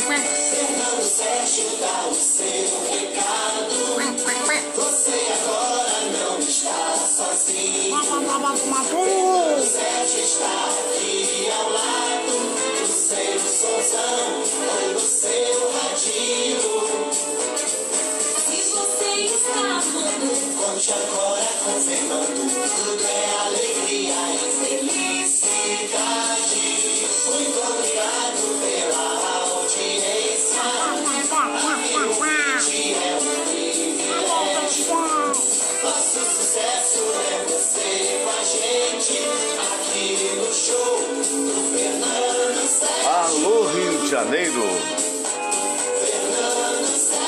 Fernando Sérgio dá o seu recado. Você agora não está sozinho. Fernando Sérgio está aqui ao lado do seu somzão ou do seu radinho. Se você está amando, conte agora com Fernando. Tudo é alegria e felicidade. Muito obrigado pela audiência. Aqui no vídeo é um privilégio. Nosso sucesso é você com a gente. Aqui no show do Fernando Sérgio. Alô Rio de Janeiro.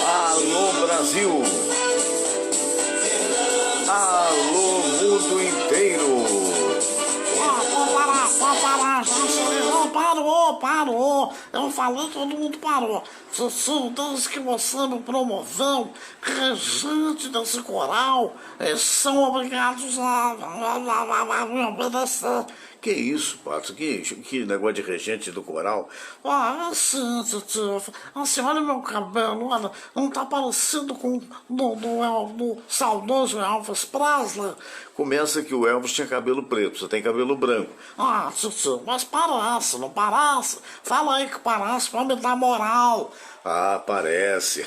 Alô Brasil. Alô mundo inteiro. Parou. Eu falei, todo mundo parou. Sussu, desde que você me promoveu, regente desse coral, são obrigados a me obedecer. Que isso, Pato? Que negócio de regente do coral? Sim, tio. Assim, olha meu cabelo, olha, não tá parecido com do saudoso Elvis Presley? Começa que o Elvis tinha cabelo preto, você tem cabelo branco. Tio, mas parece, não parece? Fala aí que parece pra me dar moral. Parece.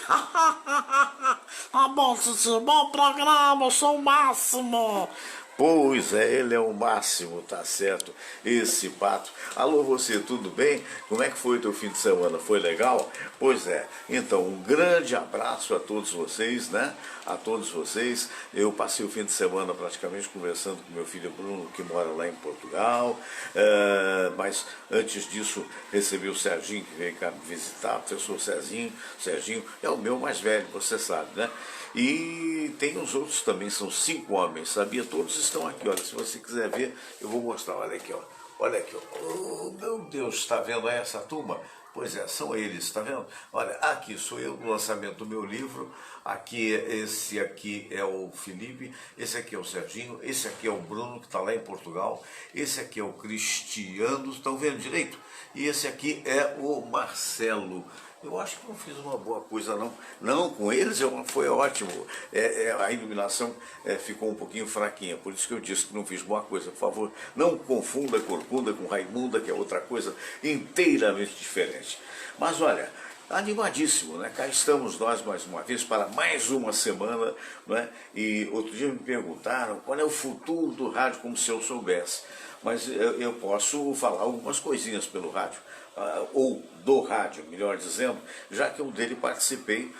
Bom, tio, bom programa, eu sou o máximo. Pois é, ele é o máximo, tá certo, esse Pato. Alô você, tudo bem? Como é que foi o teu fim de semana? Foi legal? Pois é, então um grande abraço a todos vocês, né? A todos vocês. Eu passei o fim de semana praticamente conversando com meu filho Bruno, que mora lá em Portugal, mas antes disso recebi o Serginho, que veio cá me visitar, o professor Serginho é o meu mais velho, você sabe, né? E tem os outros também, são 5 homens, sabia? Todos estão aqui, olha, se você quiser ver, eu vou mostrar, olha aqui, ó. Olha aqui, ó. Oh, meu Deus, está vendo aí essa turma? Pois é, são eles, está vendo? Olha, aqui sou eu no lançamento do meu livro, esse aqui é o Felipe, esse aqui é o Serginho, esse aqui é o Bruno, que está lá em Portugal, esse aqui é o Cristiano, estão vendo direito? E esse aqui é o Marcelo. Eu acho que não fiz uma boa coisa, não. Não, com eles foi ótimo. A iluminação ficou um pouquinho fraquinha, por isso que eu disse que não fiz boa coisa. Por favor, não confunda Corcunda com Raimunda, que é outra coisa inteiramente diferente. Mas olha, animadíssimo, né? Cá estamos nós mais uma vez para mais uma semana, né? E outro dia me perguntaram qual é o futuro do rádio, como se eu soubesse. Mas eu posso falar algumas coisinhas pelo rádio. Ou do rádio, melhor dizendo, já que eu dele participei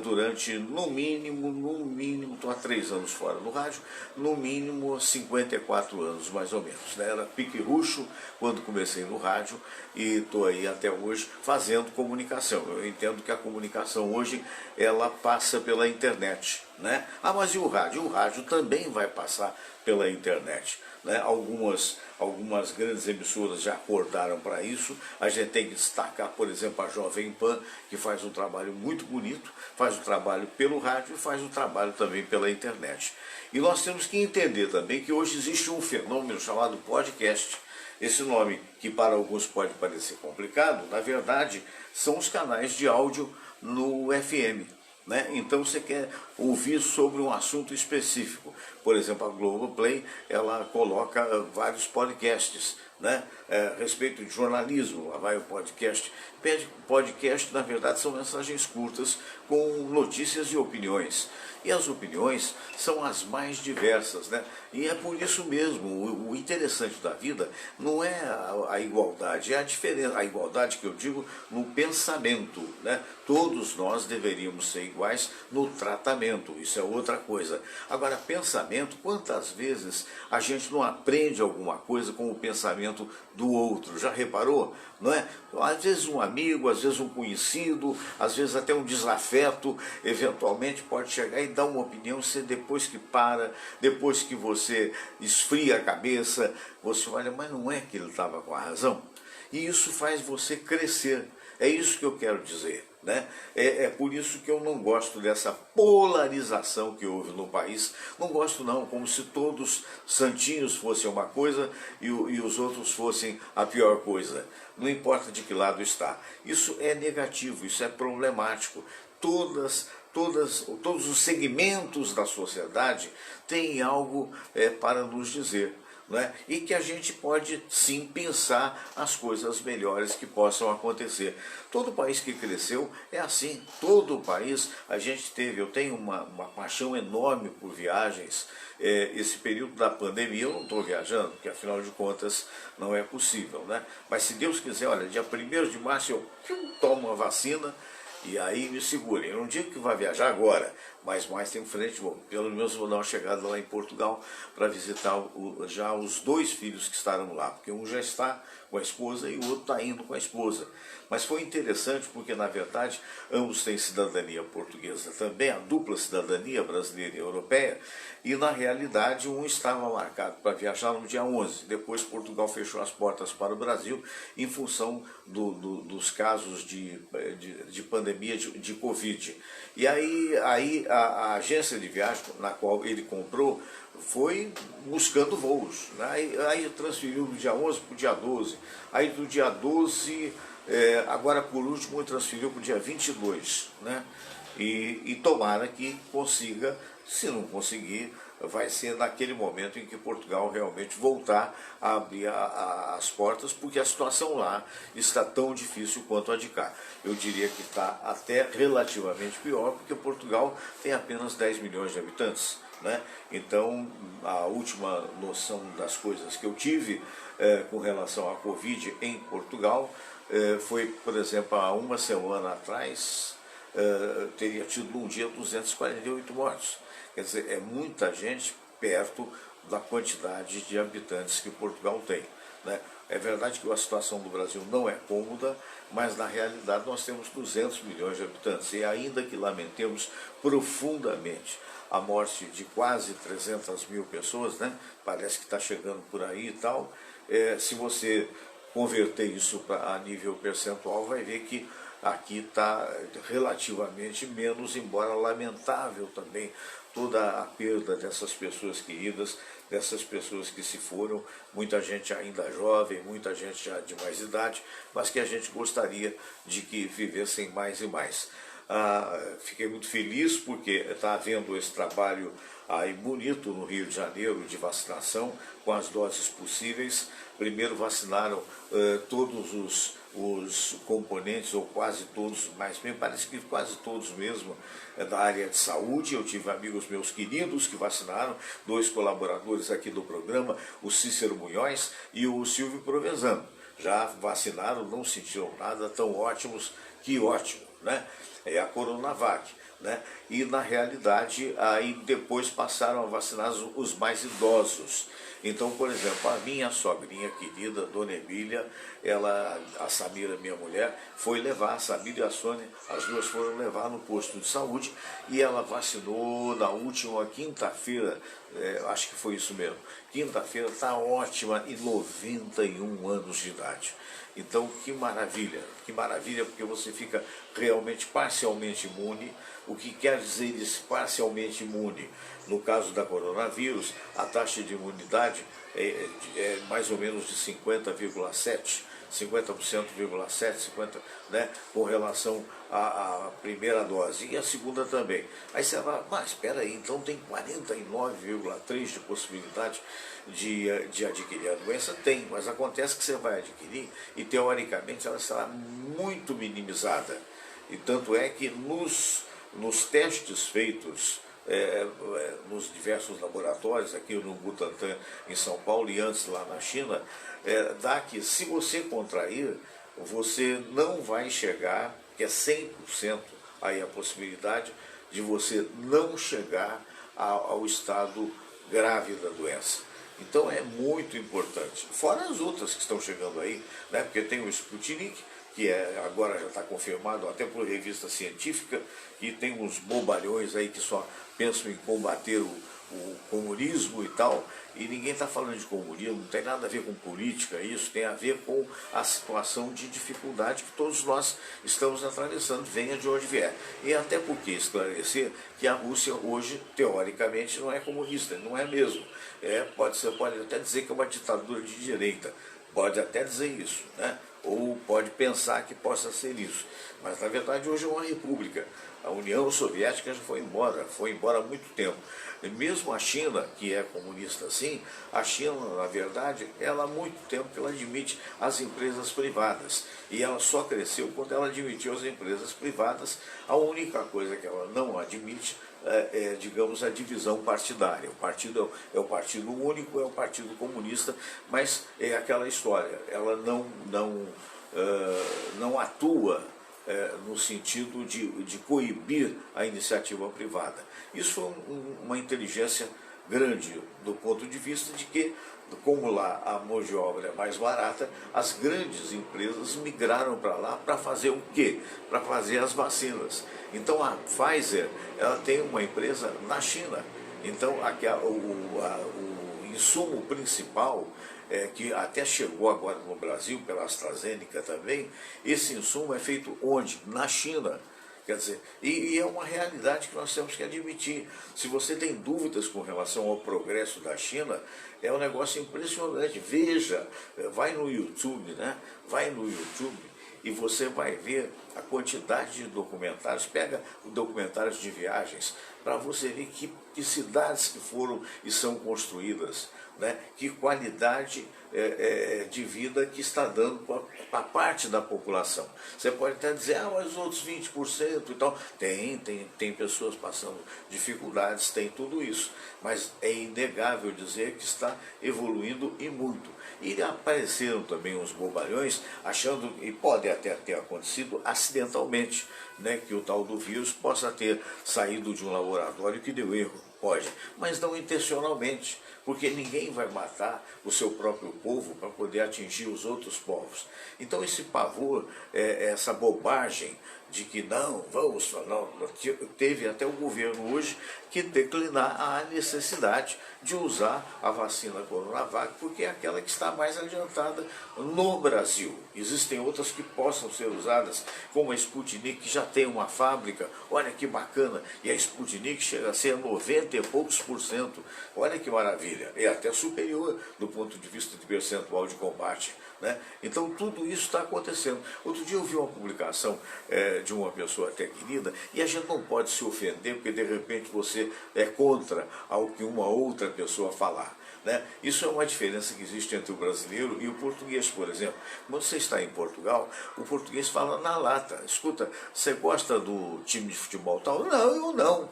durante, no mínimo, estou há 3 anos fora do rádio, no mínimo 54 anos, mais ou menos, né? Era pique ruxo quando comecei no rádio e estou aí até hoje fazendo comunicação. Eu entendo que a comunicação hoje, ela passa pela internet, né? Mas e o rádio? O rádio também vai passar pela internet, né? Algumas grandes emissoras já acordaram para isso. A gente tem que destacar, por exemplo, a Jovem Pan, que faz um trabalho muito bonito, faz um trabalho pelo rádio e faz um trabalho também pela internet. E nós temos que entender também que hoje existe um fenômeno chamado podcast. Esse nome, que para alguns pode parecer complicado, na verdade, são os canais de áudio no FM. Né? Então você quer ouvir sobre um assunto específico. Por exemplo, a Globoplay, ela coloca vários podcasts, né? A respeito de jornalismo, lá vai o podcast. Podcast, na verdade, são mensagens curtas com notícias e opiniões. E as opiniões são as mais diversas, né? E é por isso mesmo, o interessante da vida não é a igualdade, é a diferença. A igualdade que eu digo no pensamento, né? Todos nós deveríamos ser iguais no tratamento, isso é outra coisa. Agora, pensamento, quantas vezes a gente não aprende alguma coisa com o pensamento do outro? Já reparou? Não é? Às vezes um amigo, às vezes um conhecido, às vezes até um desafeto, eventualmente pode chegar e dar uma opinião, você depois que para, depois que você esfria a cabeça, você olha, mas não é que ele estava com a razão? E isso faz você crescer. É isso que eu quero dizer, né? É por isso que eu não gosto dessa polarização que houve no país. Não gosto não, como se todos santinhos fossem uma coisa e os outros fossem a pior coisa. Não importa de que lado está. Isso é negativo, isso é problemático. Todos os segmentos da sociedade têm algo para nos dizer. Né? E que a gente pode sim pensar as coisas melhores que possam acontecer. Todo país que cresceu é assim, todo país a gente teve, eu tenho uma paixão enorme por viagens. Esse período da pandemia eu não estou viajando, porque afinal de contas não é possível, né? Mas se Deus quiser, olha, dia 1º de março eu tomo a vacina. E aí me segurem, eu não digo que vai viajar agora, mas mais tempo em frente, pelo menos vou dar uma chegada lá em Portugal para visitar já os 2 filhos que estarão lá, porque um já está com a esposa e o outro está indo com a esposa. Mas foi interessante porque, na verdade, ambos têm cidadania portuguesa também, a dupla cidadania brasileira e europeia, e na realidade um estava marcado para viajar no dia 11, depois Portugal fechou as portas para o Brasil em função dos casos de pandemia de Covid. E aí a agência de viagem na qual ele comprou foi buscando voos, né? Aí transferiu do dia 11 para o dia 12, aí do dia 12, agora por último ele transferiu para o dia 22, né? E tomara que consiga, se não conseguir, vai ser naquele momento em que Portugal realmente voltar a abrir as portas, porque a situação lá está tão difícil quanto a de cá. Eu diria que está até relativamente pior, porque Portugal tem apenas 10 milhões de habitantes. Né? Então, a última noção das coisas que eu tive com relação à Covid em Portugal foi, por exemplo, há uma semana atrás, teria tido um dia 248 mortos. Quer dizer, é muita gente perto da quantidade de habitantes que Portugal tem. Né? É verdade que a situação do Brasil não é cômoda, mas na realidade nós temos 200 milhões de habitantes. E ainda que lamentemos profundamente a morte de quase 300 mil pessoas, né? Parece que está chegando por aí e tal, se você converter isso a nível percentual, vai ver que aqui está relativamente menos, embora lamentável também toda a perda dessas pessoas queridas, dessas pessoas que se foram, muita gente ainda jovem, muita gente já de mais idade, mas que a gente gostaria de que vivessem mais e mais. Fiquei muito feliz porque está havendo esse trabalho aí bonito no Rio de Janeiro de vacinação com as doses possíveis. Primeiro vacinaram todos os componentes, ou quase todos, mas me parece que quase todos mesmo, da área de saúde. Eu tive amigos meus queridos que vacinaram, 2 colaboradores aqui do programa, o Cícero Munhoz e o Silvio Provenzano. Já vacinaram, não sentiram nada, tão ótimos, que ótimo, né? É a Coronavac, né? E na realidade aí depois passaram a vacinar os mais idosos. Então, por exemplo, a minha sogrinha querida, Dona Emília, a Samira, minha mulher, foi levar, a Samira e a Sônia, as duas foram levar no posto de saúde e ela vacinou na última quinta-feira, acho que foi isso mesmo, quinta-feira, está ótima, e 91 anos de idade. Então, que maravilha, porque você fica realmente parcialmente imune. O que quer dizer esse parcialmente imune? No caso da coronavírus, a taxa de imunidade é mais ou menos de 50,7%, 50%, né, com relação à primeira dose, e a segunda também. Aí você vai, mas espera aí, então tem 49,3% de possibilidade de adquirir a doença? Tem, mas acontece que você vai adquirir e teoricamente ela será muito minimizada. E tanto é que nos testes feitos nos diversos laboratórios, aqui no Butantan em São Paulo e antes lá na China, dá que se você contrair, você não vai chegar, que é 100% aí a possibilidade de você não chegar ao estado grave da doença. Então é muito importante, fora as outras que estão chegando aí, né? Porque tem o Sputnik, que agora já está confirmado até por revista científica, e tem uns bobalhões aí que só pensam em combater o comunismo e tal, e ninguém está falando de comunismo, não tem nada a ver com política, isso tem a ver com a situação de dificuldade que todos nós estamos atravessando, venha de onde vier. E até porque esclarecer que a Rússia hoje, teoricamente, não é comunista, não é mesmo. Pode até dizer que é uma ditadura de direita, pode até dizer isso, né? Ou pode pensar que possa ser isso. Mas, na verdade, hoje é uma república. A União Soviética já foi embora há muito tempo. E mesmo a China, que é comunista assim, a China, na verdade, ela há muito tempo que ela admite as empresas privadas. E ela só cresceu quando ela admitiu as empresas privadas. A única coisa que ela não admite digamos, a divisão partidária. O partido é o partido único, é o Partido Comunista, mas é aquela história, ela não atua no sentido de coibir a iniciativa privada. Isso foi uma inteligência grande do ponto de vista de que, como lá a mão de obra é mais barata, as grandes empresas migraram para lá para fazer o quê? Para fazer as vacinas. Então a Pfizer, ela tem uma empresa na China. Então o insumo principal, que até chegou agora no Brasil pela AstraZeneca também, esse insumo é feito onde? Na China. Quer dizer, e é uma realidade que nós temos que admitir. Se você tem dúvidas com relação ao progresso da China, é um negócio impressionante. Veja, vai no YouTube, né? Vai no YouTube e você vai ver a quantidade de documentários. Pega documentários de viagens para você ver que cidades que foram e são construídas, né? Que qualidade de vida que está dando para parte da população. Você pode até dizer, mas os outros 20% e tal. Tem pessoas passando dificuldades, tem tudo isso. Mas é inegável dizer que está evoluindo e muito. E apareceram também uns bobalhões achando, e pode até ter acontecido acidentalmente, né, que o tal do vírus possa ter saído de um laboratório que deu erro. Pode, mas não intencionalmente, porque ninguém vai matar o seu próprio povo para poder atingir os outros povos. Então esse pavor, essa bobagem de que não, teve até o governo hoje que declinar a necessidade de usar a vacina Coronavac, porque é aquela que está mais adiantada no Brasil. Existem outras que possam ser usadas, como a Sputnik, que já tem uma fábrica, olha que bacana, e a Sputnik chega a ser 90 e poucos %, olha que maravilha, é até superior do ponto de vista de percentual de combate, né? Então tudo isso está acontecendo. Outro dia eu vi uma publicação de uma pessoa até querida, e a gente não pode se ofender, porque de repente você é contra ao que uma outra pessoa falar, né? Isso é uma diferença que existe entre o brasileiro e o português, por exemplo. Quando você está em Portugal, o português fala na lata. Escuta, você gosta do time de futebol tal? Não, eu não.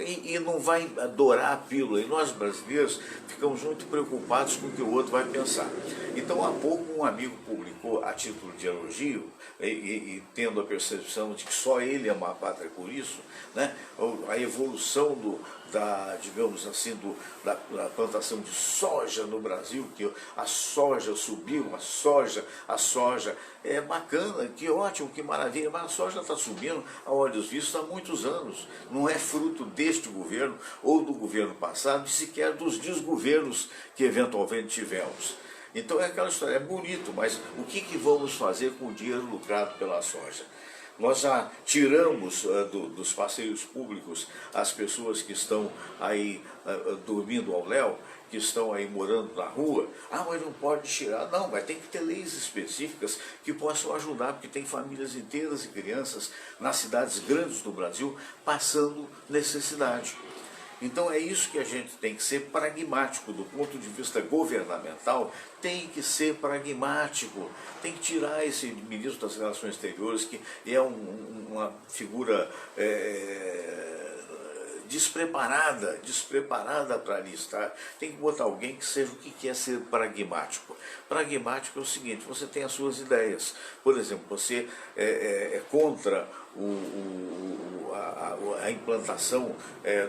E não vai adorar a pílula. E nós brasileiros ficamos muito preocupados com o que o outro vai pensar. Então, há pouco um amigo publicou a título de elogio, e tendo a percepção de que só ele é uma pátria por isso, né? A evolução digamos assim, da plantação de soja no Brasil, que a soja subiu, a soja é bacana, que ótimo, que maravilha, mas a soja está subindo a olhos vistos há muitos anos. Não é fruto deste governo ou do governo passado, e sequer dos desgovernos que eventualmente tivemos. Então é aquela história, é bonito, mas o que vamos fazer com o dinheiro lucrado pela soja? Nós já tiramos dos passeios públicos as pessoas que estão aí dormindo ao léu, que estão aí morando na rua. Mas não pode tirar. Não, mas tem que ter leis específicas que possam ajudar, porque tem famílias inteiras e crianças nas cidades grandes do Brasil passando necessidade. Então é isso que a gente tem que ser pragmático do ponto de vista governamental, tem que ser pragmático, tem que tirar esse ministro das Relações Exteriores, que é uma figura despreparada para ali estar. Tem que botar alguém que seja o que é ser pragmático. Pragmático é o seguinte, você tem as suas ideias. Por exemplo, você é contra a implantação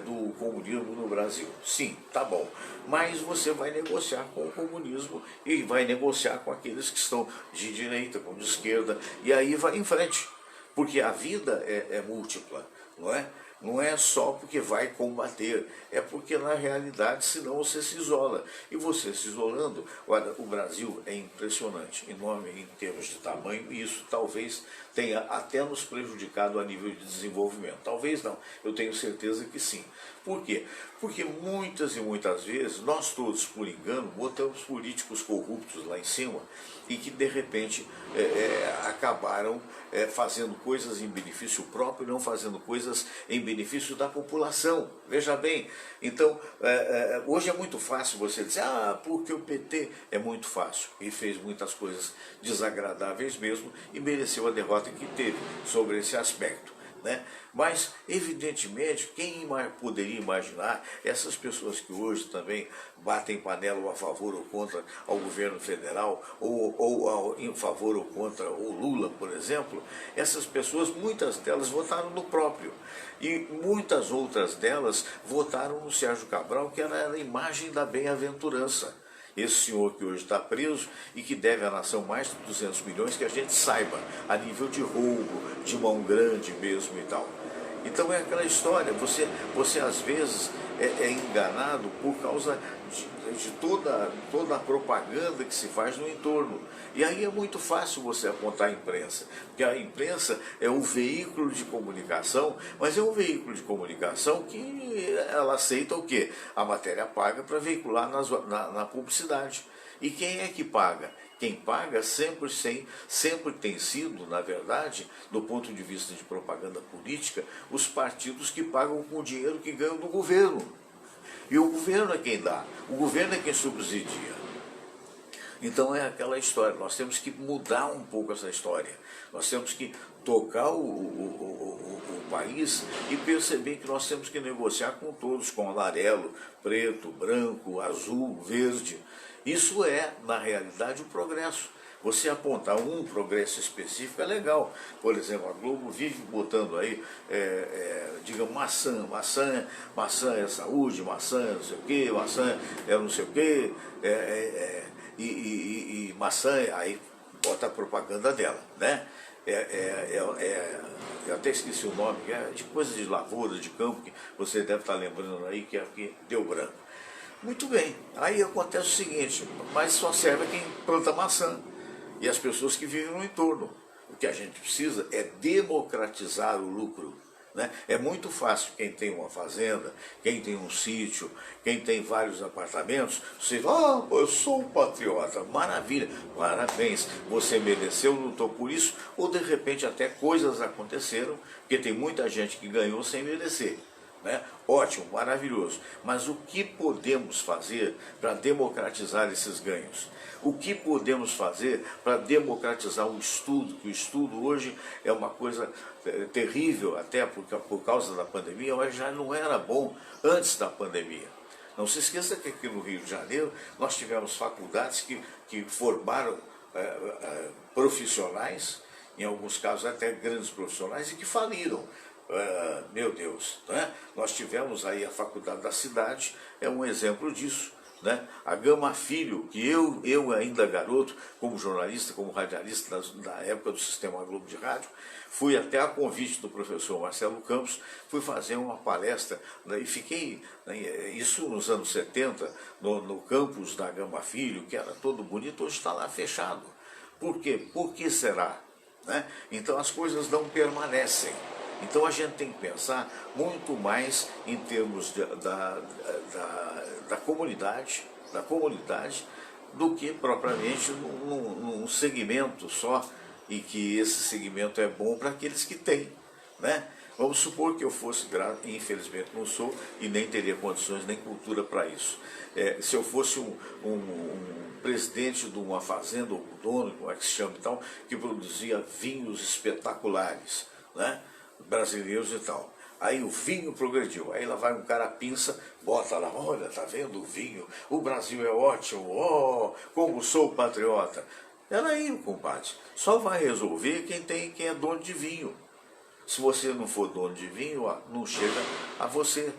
do comunismo no Brasil. Sim, tá bom. Mas você vai negociar com o comunismo e vai negociar com aqueles que estão de direita, com de esquerda, e aí vai em frente. Porque a vida é múltipla, não é? Não é só porque vai combater, é porque na realidade senão você se isola. E você se isolando, olha, o Brasil é impressionante, enorme em termos de tamanho, e isso talvez tenha até nos prejudicado a nível de desenvolvimento. Talvez não, eu tenho certeza que sim. Por quê? Porque muitas e muitas vezes nós todos, por engano, botamos políticos corruptos lá em cima e que de repente acabaram fazendo coisas em benefício próprio e não fazendo coisas em benefício da população. Veja bem, então hoje é muito fácil você dizer, porque o PT é muito fácil e fez muitas coisas desagradáveis mesmo e mereceu a derrota que teve sobre esse aspecto. Né? Mas, evidentemente, quem poderia imaginar essas pessoas que hoje também batem panela a favor ou contra ao governo federal, ou em favor ou contra o Lula, por exemplo, essas pessoas, muitas delas votaram no próprio. E muitas outras delas votaram no Sérgio Cabral, que era a imagem da bem-aventurança. Esse senhor que hoje está preso e que deve à nação mais de 200 milhões, que a gente saiba, a nível de roubo, de mão grande mesmo e tal. Então é aquela história, você às vezes é enganado por causa de toda a propaganda que se faz no entorno. E aí é muito fácil você apontar a imprensa, porque a imprensa é um veículo de comunicação, mas é um veículo de comunicação que ela aceita o quê? A matéria paga para veicular na publicidade. E quem é que paga? Quem paga sempre tem sido, na verdade, do ponto de vista de propaganda política, os partidos que pagam com o dinheiro que ganham do governo. E o governo é quem dá, o governo é quem subsidia. Então é aquela história, nós temos que mudar um pouco essa história. Nós temos que tocar o país e perceber que nós temos que negociar com todos, com amarelo, preto, branco, azul, verde. Isso é, na realidade, o progresso. Você apontar um progresso específico é legal. Por exemplo, a Globo vive botando aí, digamos, maçã é saúde, maçã é não sei o quê, maçã é não sei o quê, e maçã, aí bota a propaganda dela, né? Eu até esqueci o nome, que é de coisa de lavoura, de campo, que você deve estar lembrando aí, que é aqui deu branco. Muito bem, aí acontece o seguinte, mas só serve quem planta maçã e as pessoas que vivem no entorno. O que a gente precisa é democratizar o lucro. Né? É muito fácil quem tem uma fazenda, quem tem um sítio, quem tem vários apartamentos, você fala, eu sou um patriota, maravilha, parabéns, você mereceu, lutou por isso, ou de repente até coisas aconteceram, porque tem muita gente que ganhou sem merecer. Né? Ótimo, maravilhoso, mas o que podemos fazer para democratizar esses ganhos? O que podemos fazer para democratizar o estudo? Que o estudo hoje é uma coisa terrível, até por causa da pandemia, mas já não era bom antes da pandemia. Não se esqueça que aqui no Rio de Janeiro nós tivemos faculdades que formaram profissionais, em alguns casos até grandes profissionais, e que faliram. Meu Deus, né? Nós tivemos aí a Faculdade da Cidade, é um exemplo disso. Né? A Gama Filho, que eu ainda garoto, como jornalista, como radialista da época do Sistema Globo de Rádio, fui até a convite do professor Marcelo Campos, fui fazer uma palestra, né, e fiquei, né, isso nos anos 70, no campus da Gama Filho, que era todo bonito, hoje está lá fechado. Por quê? Por que será? Né? Então as coisas não permanecem. Então a gente tem que pensar muito mais em termos da comunidade, do que propriamente num segmento só, e que esse segmento é bom para aqueles que têm. Né? Vamos supor que eu fosse, infelizmente não sou, e nem teria condições nem cultura para isso. Se eu fosse um presidente de uma fazenda, ou dono, como é que se chama e tal, que produzia vinhos espetaculares, né? Brasileiros e tal. Aí o vinho progrediu, aí lá vai um cara pinça, bota lá, olha, tá vendo o vinho, o Brasil é ótimo, como sou patriota. Era aí, compadre, só vai resolver quem é dono de vinho. Se você não for dono de vinho, não chega a você.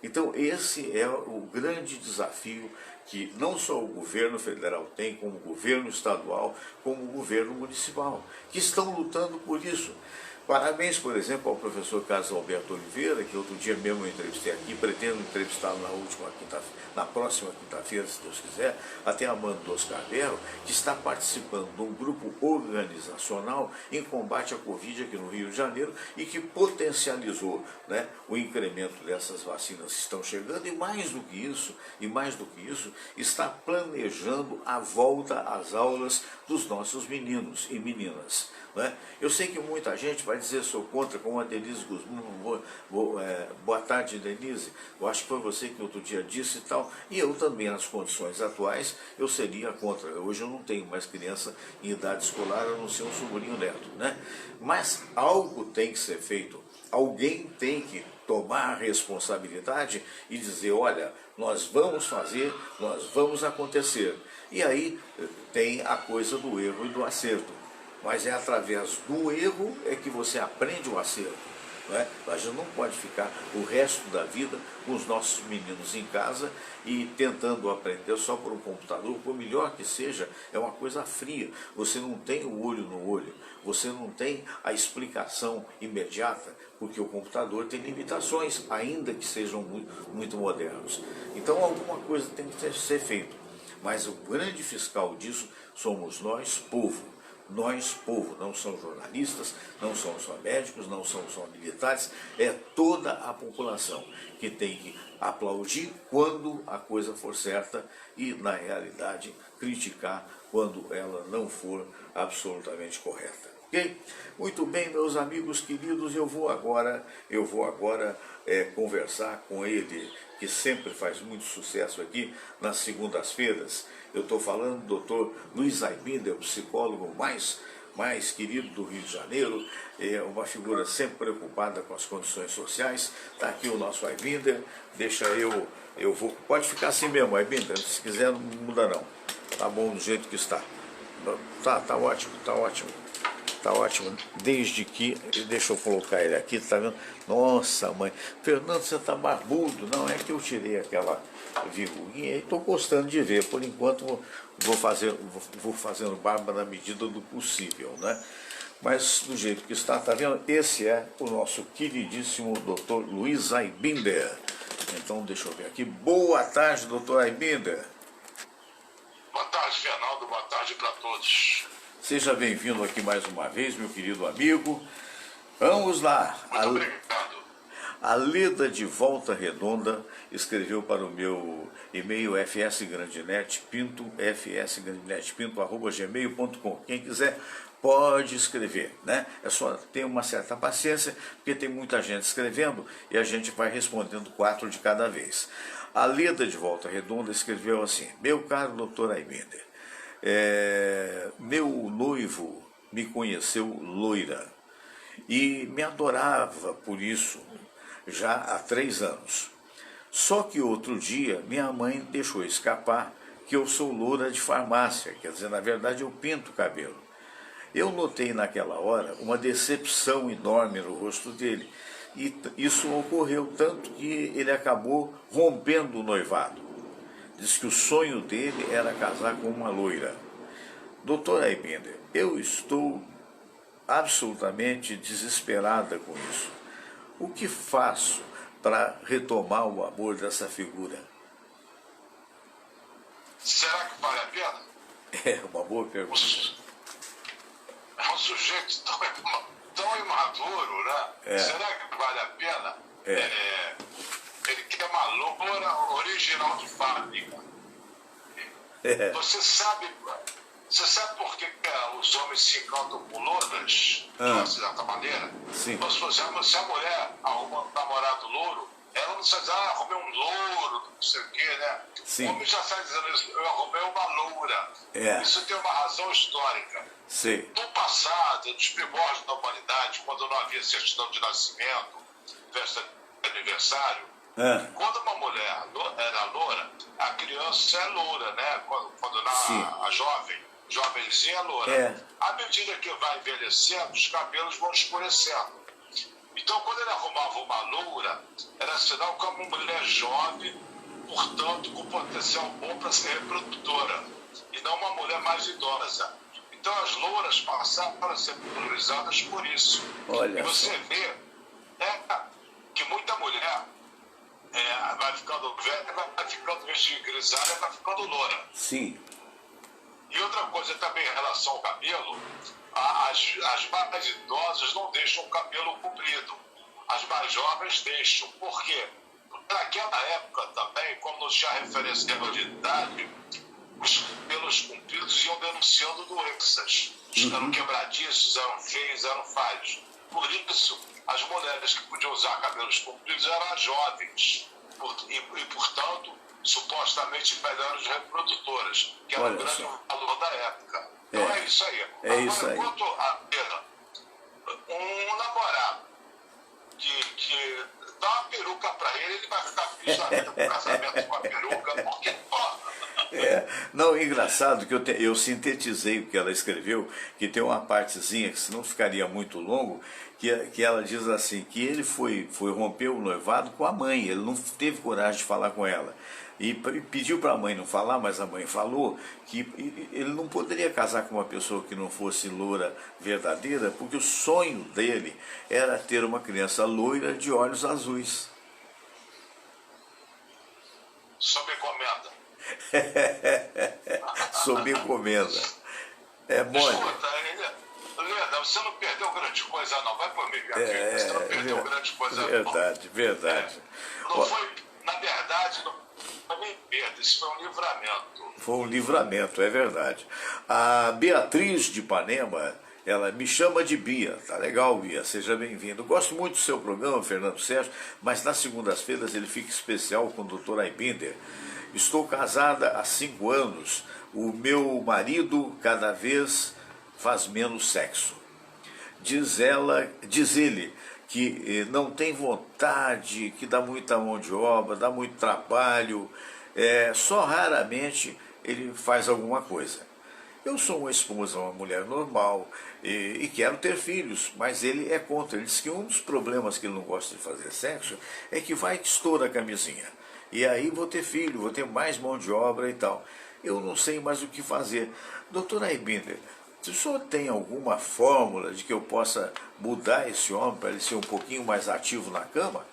Então esse é o grande desafio que não só o governo federal tem, como o governo estadual, como o governo municipal, que estão lutando por isso. Parabéns, por exemplo, ao professor Carlos Alberto Oliveira, que outro dia mesmo eu entrevistei aqui, pretendo entrevistá-lo na próxima quinta-feira, se Deus quiser, até a mando do Oscar Berro, que está participando de um grupo organizacional em combate à Covid aqui no Rio de Janeiro e que potencializou, né, o incremento dessas vacinas que estão chegando e mais do que isso, está planejando a volta às aulas dos nossos meninos e meninas. Eu sei que muita gente vai dizer sou contra, como a Denise Guzmão, boa tarde, Denise, eu acho que foi você que outro dia disse e tal, e eu também, nas condições atuais, eu seria contra. Hoje eu não tenho mais criança em idade escolar, a não ser um sobrinho neto, né? Mas algo tem que ser feito, alguém tem que tomar a responsabilidade e dizer, olha, nós vamos fazer, nós vamos acontecer. E aí tem a coisa do erro e do acerto. Mas é através do erro é que você aprende o acerto. A gente não pode ficar o resto da vida com os nossos meninos em casa e tentando aprender só por um computador, por melhor que seja, é uma coisa fria. Você não tem o olho no olho, você não tem a explicação imediata, porque o computador tem limitações, ainda que sejam muito modernos. Então alguma coisa tem que ser feita. Mas o grande fiscal disso somos nós, povo. Nós, povo, não são jornalistas, não são só médicos, não são só militares, é toda a população que tem que aplaudir quando a coisa for certa e, na realidade, criticar quando ela não for absolutamente correta. Ok? Muito bem, meus amigos queridos, eu vou agora conversar com ele, que sempre faz muito sucesso aqui nas segundas-feiras. Eu estou falando do Dr. Luiz Aibinder, o psicólogo mais querido do Rio de Janeiro, é uma figura sempre preocupada com as condições sociais. Está aqui o nosso Aibinder, eu vou, pode ficar assim mesmo, Aibinder, se quiser não muda não, tá bom do jeito que está. Tá ótimo, desde que, deixa eu colocar ele aqui, tá vendo? Nossa mãe, Fernando, você tá barbudo, não é que eu tirei aquela verruguinha e estou gostando de ver, por enquanto vou fazendo barba na medida do possível, né? Mas do jeito que está, tá vendo? Esse é o nosso queridíssimo Dr. Luiz Aibinder. Então deixa eu ver aqui, boa tarde, Dr. Aibinder. Boa tarde, Fernando, boa tarde para todos. Seja bem-vindo aqui mais uma vez, meu querido amigo. Vamos lá. Muito obrigado. A Leda de Volta Redonda escreveu para o meu e-mail fsgrandinetpinto@gmail.com. Quem quiser pode escrever, né? É só ter uma certa paciência, porque tem muita gente escrevendo e a gente vai respondendo 4 de cada vez. A Leda de Volta Redonda escreveu assim: meu caro Dr. Aibinder, meu noivo me conheceu loira e me adorava por isso já há 3 anos. Só que outro dia minha mãe deixou escapar que eu sou loura de farmácia, quer dizer, na verdade eu pinto o cabelo. Eu notei naquela hora uma decepção enorme no rosto dele e isso ocorreu tanto que ele acabou rompendo o noivado. Diz que o sonho dele era casar com uma loira. Doutor Aibinder, eu estou absolutamente desesperada com isso. O que faço para retomar o amor dessa figura? Será que vale a pena? É uma boa pergunta. É um sujeito tão imaduro, né? Será que vale a pena? Ele quer uma loura original de fábrica. Você sabe por que os homens se encantam com louras, de uma certa maneira? Sim. Se a mulher arruma um namorado louro, ela não sai dizendo, arrumei um louro, não sei o quê, né? Sim. O homem já sai dizendo isso, eu arrumei uma loura. Isso tem uma razão histórica. Sim. No passado, nos primórdios da humanidade, quando não havia certidão de nascimento, festa de aniversário, quando uma mulher era loura, a criança é loura, né? Quando a jovenzinha é loura. À medida que vai envelhecendo, os cabelos vão escurecendo. Então, quando ele arrumava uma loura, era sinal que uma mulher jovem, portanto, com potencial bom para ser reprodutora, e não uma mulher mais idosa. Então as louras passaram a ser valorizadas por isso. Olha e você só. vê que muita mulher vai ficando velha, vai ficando, em vez de grisalha, vai ficando loura. Sim. E outra coisa também em relação ao cabelo, as mais idosas não deixam o cabelo comprido. As mais jovens deixam. Por quê? Porque naquela época também, como não tinha referência de idade, os cabelos compridos iam denunciando doenças. Eram quebradiços, eram feios, eram falhos. Por isso, as mulheres que podiam usar cabelos compridos eram as jovens. E portanto, supostamente melhores reprodutoras, que era o grande valor da época. Então é isso aí. É isso aí. Quanto a Pena, um namorado que dá uma peruca para ele, ele vai ficar feliz na vida com o casamento com a peruca, porque Não, engraçado que eu sintetizei o que ela escreveu, que tem uma partezinha que senão ficaria muito longo, que ela diz assim, que ele foi romper o noivado com a mãe, ele não teve coragem de falar com ela. E pediu para a mãe não falar, mas a mãe falou que ele não poderia casar com uma pessoa que não fosse loura verdadeira, porque o sonho dele era ter uma criança loira de olhos azuis. sob encomenda. Sob encomenda. É mole. Escuta, Leda, você não perdeu grande coisa não, vai por mim, minha filha, você não perdeu grande coisa não. Verdade. Não foi, na verdade, não foi nem perda, isso foi um livramento. Foi um livramento, é verdade. A Beatriz de Ipanema, ela me chama de Bia. Tá legal, Bia, seja bem-vindo. Gosto muito do seu programa, Fernando Sérgio, mas nas segundas-feiras ele fica especial com o Dr. Aibinder. Estou casada há 5 anos. O meu marido cada vez faz menos sexo. Diz ele que não tem vontade, que dá muita mão de obra, dá muito trabalho, só raramente ele faz alguma coisa. Eu sou uma esposa, uma mulher normal e quero ter filhos, mas ele é contra. Ele diz que um dos problemas que ele não gosta de fazer sexo é que vai que estoura a camisinha. E aí vou ter filho, vou ter mais mão de obra e tal. Eu não sei mais o que fazer. Doutor Aibinder, o senhor tem alguma fórmula de que eu possa mudar esse homem para ele ser um pouquinho mais ativo na cama?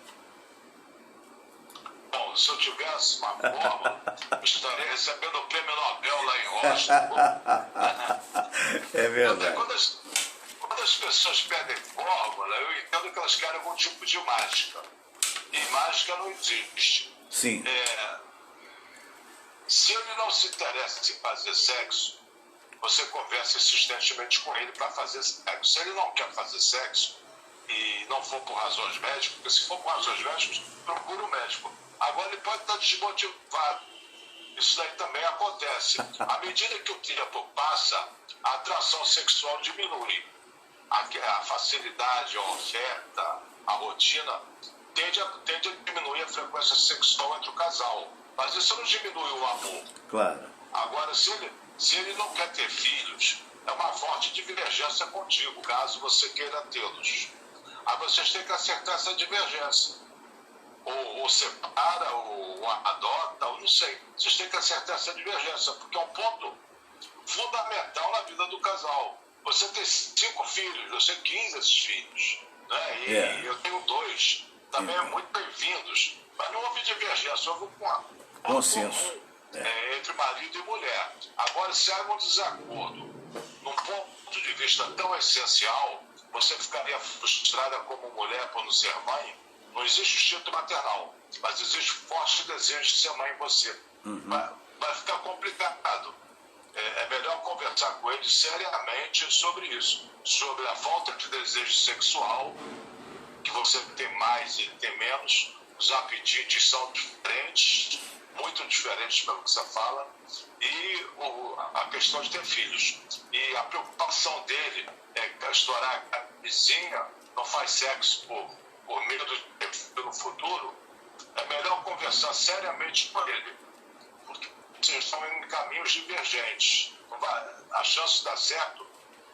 Bom, se eu tivesse uma fórmula, eu estaria recebendo o prêmio Nobel lá em Washington. É verdade. Quando as pessoas pedem fórmula, eu entendo que elas querem algum tipo de mágica. E mágica não existe. Sim. Se ele não se interessa em fazer sexo, você conversa insistentemente com ele para fazer sexo. Se ele não quer fazer sexo e não for por razões médicas, porque se for por razões médicas, procura o médico. Agora ele pode estar desmotivado. Isso daí também acontece. À medida que o tempo passa, a atração sexual diminui. A facilidade, a oferta, a rotina tende a diminuir a frequência sexual entre o casal. Mas isso não diminui o amor. Claro. Agora, se ele não quer ter filhos, é uma forte divergência contigo, caso você queira tê-los. Aí vocês têm que acertar essa divergência. Ou separa, ou adota, ou não sei. Vocês têm que acertar essa divergência, porque é um ponto fundamental na vida do casal. Você tem 5 filhos, eu tenho 15 desses filhos. Né? E eu tenho 2. Também é muito bem-vindos. Mas não houve divergência, houve um consenso entre marido e mulher. Agora, se há um desacordo num ponto de vista tão essencial, você ficaria frustrada como mulher por não ser mãe. Não existe instinto maternal, mas existe forte desejo de ser mãe em você. Vai ficar complicado. É melhor conversar com ele seriamente sobre isso, sobre a falta de desejo sexual, que você tem mais e tem menos. Os apetites são diferentes, muito diferentes pelo que você fala, e a questão de ter filhos. E a preocupação dele é estourar a camisinha, não faz sexo por medo de ter filho no futuro. É melhor conversar seriamente com ele, porque vocês estão em caminhos divergentes. A chance de dar certo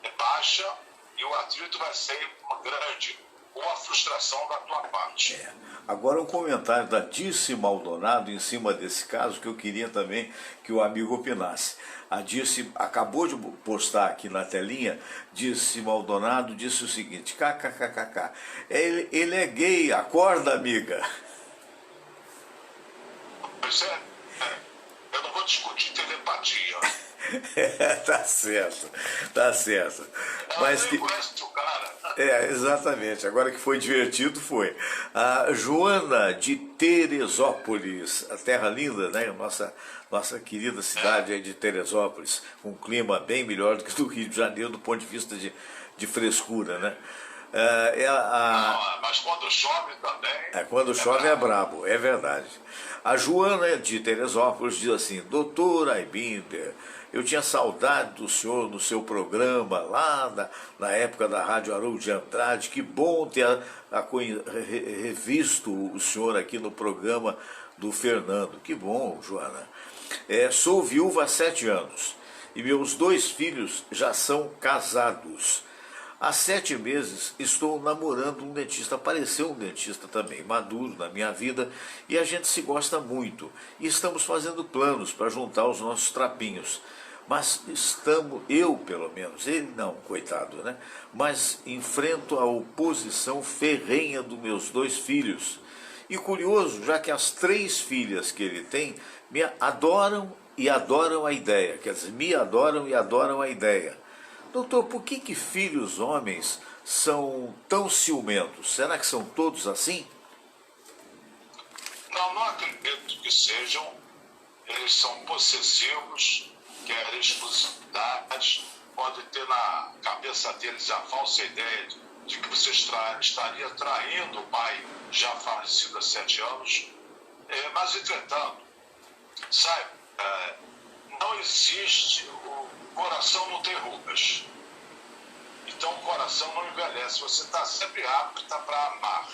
é baixa e o atrito vai ser grande. ou a frustração da tua parte. Agora um comentário da Dirce Maldonado em cima desse caso, que eu queria também que o amigo opinasse. A Dirce acabou de postar aqui na telinha. Dirce Maldonado disse o seguinte: kkkk, ele é gay, acorda, amiga. Pois é, eu não vou discutir telepatia. Tá certo, tá certo. Mas que... conhece o cara. Exatamente. Agora que foi divertido, foi. A Joana de Teresópolis, a terra linda, né? Nossa querida cidade aí de Teresópolis, com um clima bem melhor do que do Rio de Janeiro, do ponto de vista de frescura, né? Não, mas quando chove também... Quando chove é brabo, é verdade. A Joana de Teresópolis diz assim: doutor Aibinder, eu tinha saudade do senhor no seu programa, lá na época da Rádio Haroldo de Andrade. Que bom ter revisto o senhor aqui no programa do Fernando. Que bom, Joana. Sou viúva há 7 anos e meus 2 filhos já são casados. Há 7 meses estou namorando um dentista. Apareceu um dentista também, maduro na minha vida, e a gente se gosta muito. E estamos fazendo planos para juntar os nossos trapinhos. Mas eu pelo menos, ele não, coitado, né? Mas enfrento a oposição ferrenha dos meus 2 filhos. E curioso, já que as 3 filhas que ele tem me adoram e adoram a ideia. Quer dizer, me adoram e adoram a ideia. Doutor, por que filhos homens são tão ciumentos? Será que são todos assim? Não acredito que sejam. Eles são possessivos, querem exclusividade, pode ter na cabeça deles a falsa ideia de que você estaria traindo o pai já falecido há 7 anos. Mas, entretanto, sabe, não existe... O coração não tem rugas. Então o coração não envelhece. Você está sempre apta para amar.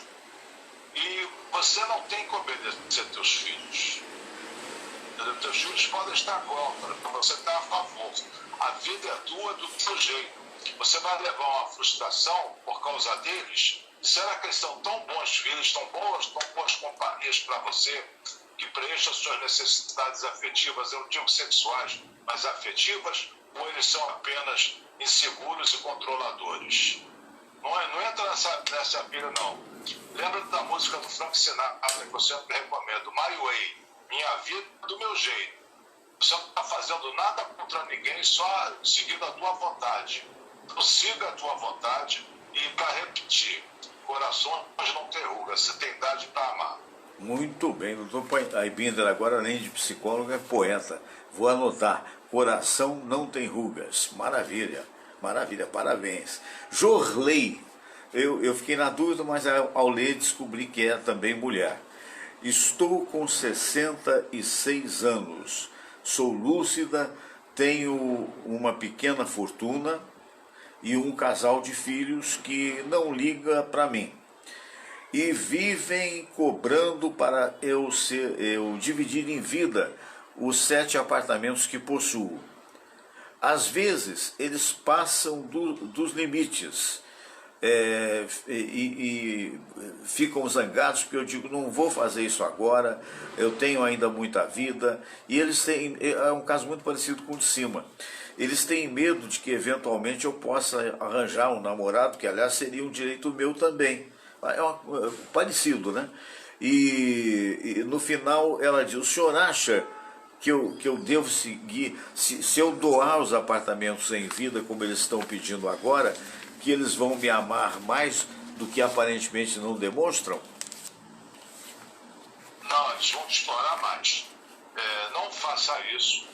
E você não tem que obedecer teus filhos. Teus filhos podem estar contra, você está a favor. A vida é tua do teu jeito. Você vai levar uma frustração por causa deles? Será que eles são tão bons filhos, tão boas companhias para você, que preenchem as suas necessidades afetivas, eu não digo sexuais, mas afetivas? Ou eles são apenas inseguros e controladores? Não entra nessa pilha, não. Lembra da música do Frank Sinatra, que eu sempre recomendo, My Way, minha vida do meu jeito. Você não está fazendo nada contra ninguém, só seguindo a tua vontade. Então siga a tua vontade e, para repetir, corações não tem ruga, você tem idade para amar. Muito bem, doutor Aibinder, agora além de psicólogo é poeta. Vou anotar: coração não tem rugas. Maravilha, maravilha, parabéns. Jorley, eu fiquei na dúvida, mas ao ler descobri que é também mulher. Estou com 66 anos, sou lúcida, tenho uma pequena fortuna e um casal de filhos que não liga para mim. E vivem cobrando para eu dividir em vida os 7 apartamentos que possuo. Às vezes eles passam dos limites e ficam zangados porque eu digo: não vou fazer isso agora, eu tenho ainda muita vida. E eles têm, é um caso muito parecido com o de cima, eles têm medo de que eventualmente eu possa arranjar um namorado, que aliás seria um direito meu também. Parecido, né? E no final ela diz: o senhor acha que eu devo seguir, se eu doar os apartamentos em vida, como eles estão pedindo agora, que eles vão me amar mais do que aparentemente não demonstram? Não, eles vão te explorar mais. Não faça isso,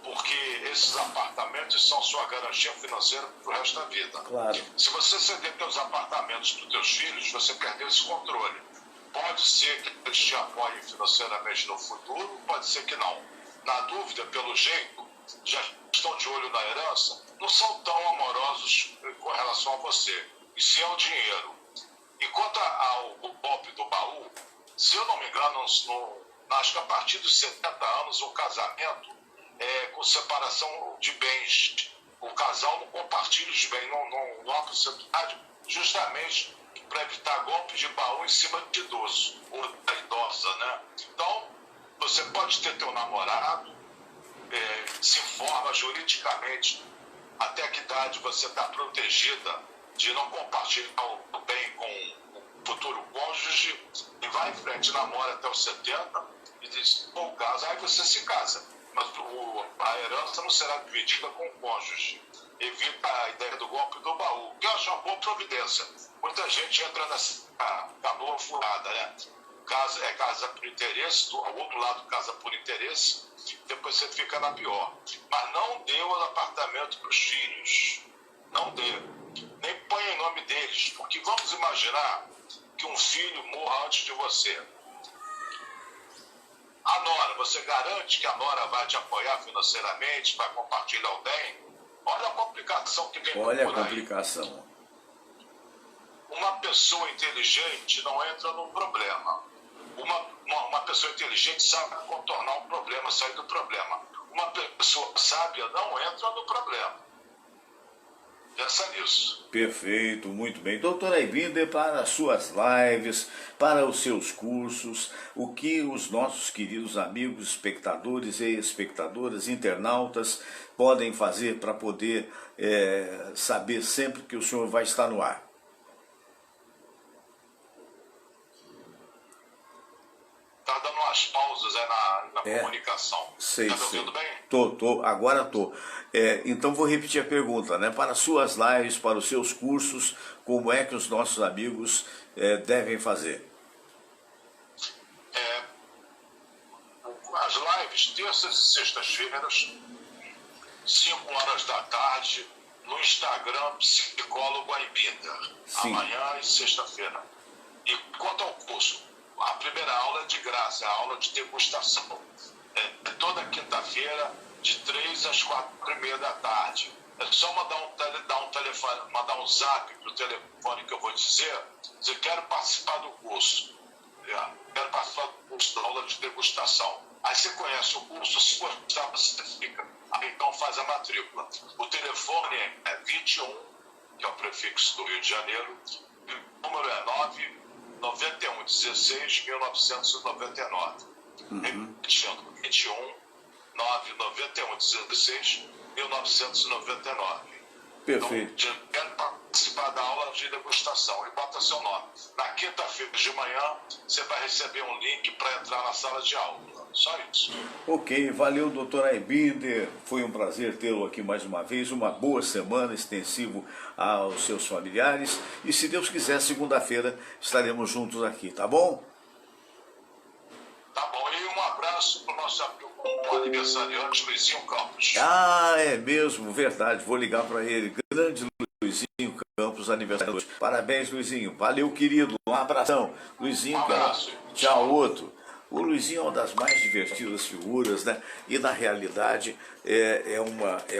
porque esses apartamentos são sua garantia financeira para o resto da vida. Claro. Se você ceder teus apartamentos para os teus filhos, você perdeu esse controle. Pode ser que eles te apoiem financeiramente no futuro, pode ser que não. Na dúvida, pelo jeito, já estão de olho na herança, não são tão amorosos com relação a você. Isso é o dinheiro. E quanto ao golpe do baú, se eu não me engano, acho que a partir dos 70 anos, o casamento com separação de bens. O casal não compartilha os bens, não há possibilidade, justamente para evitar golpes de baú em cima de idoso ou da idosa, né? Então, você pode ter teu namorado, se informa juridicamente até que idade você está protegida de não compartilhar o bem com o futuro cônjuge e vai em frente, namora até os 70 e diz, bom, caso, aí você se casa. Mas a herança não será dividida com o cônjuge. Evita a ideia do golpe do baú, que eu acho uma boa providência. Muita gente entra nessa canoa furada, né? Casa por interesse, do outro lado casa por interesse, depois você fica na pior. Mas não dê o apartamento para os filhos. Não dê. Nem põe em nome deles, porque vamos imaginar que um filho morra antes de você. A nora, você garante que a nora vai te apoiar financeiramente, vai compartilhar o bem? Olha a complicação que vem por aí. Olha a complicação. Uma pessoa inteligente não entra no problema. Uma pessoa inteligente sabe contornar um problema, sair do problema. Uma pessoa sábia não entra no problema. Pensa nisso. Perfeito, muito bem. Doutora Aybinder, para as suas lives, para os seus cursos, o que os nossos queridos amigos, espectadores e espectadoras, internautas, podem fazer para poder saber sempre que o senhor vai estar no ar? Está dando umas pausas na comunicação. Sei, Está me ouvindo bem? Agora tô. Então vou repetir a pergunta, né? Para as suas lives, para os seus cursos, como é que os nossos amigos devem fazer? As lives, terças e sextas-feiras, 5 horas da tarde, no Instagram, Psicólogo Aybinder. Amanhã e sexta-feira. E quanto ao curso, a primeira aula é de graça, é a aula de degustação. Toda quinta-feira, de 3 às 4h30 da tarde. É só mandar um zap para o telefone que eu vou dizer quero participar do curso. Quero participar do curso da aula de degustação. Aí você conhece o curso, se gostar, você fica. Aí então faz a matrícula. O telefone é 21, que é o prefixo do Rio de Janeiro, e o número é 991 16 1999. Repetindo, 21 991 16 1999. Perfeito. Então, quero participar da aula de degustação e bota seu nome. Na quinta-feira de manhã, você vai receber um link para entrar na sala de aula. Só isso. Ok, valeu, doutora Aybinder. Foi um prazer tê-lo aqui mais uma vez. Uma boa semana, extensivo aos seus familiares. E se Deus quiser, segunda-feira estaremos juntos aqui, tá bom? Tá bom, e um abraço para o nosso amigo aniversariante Luizinho Campos. Ah, é mesmo, verdade. Vou ligar para ele. Grande Luizinho Campos, aniversário hoje. Parabéns, Luizinho. Valeu, querido. Um abração. Luizinho, um abraço. Tchau, outro. O Luizinho é uma das mais divertidas figuras, né? E na realidade é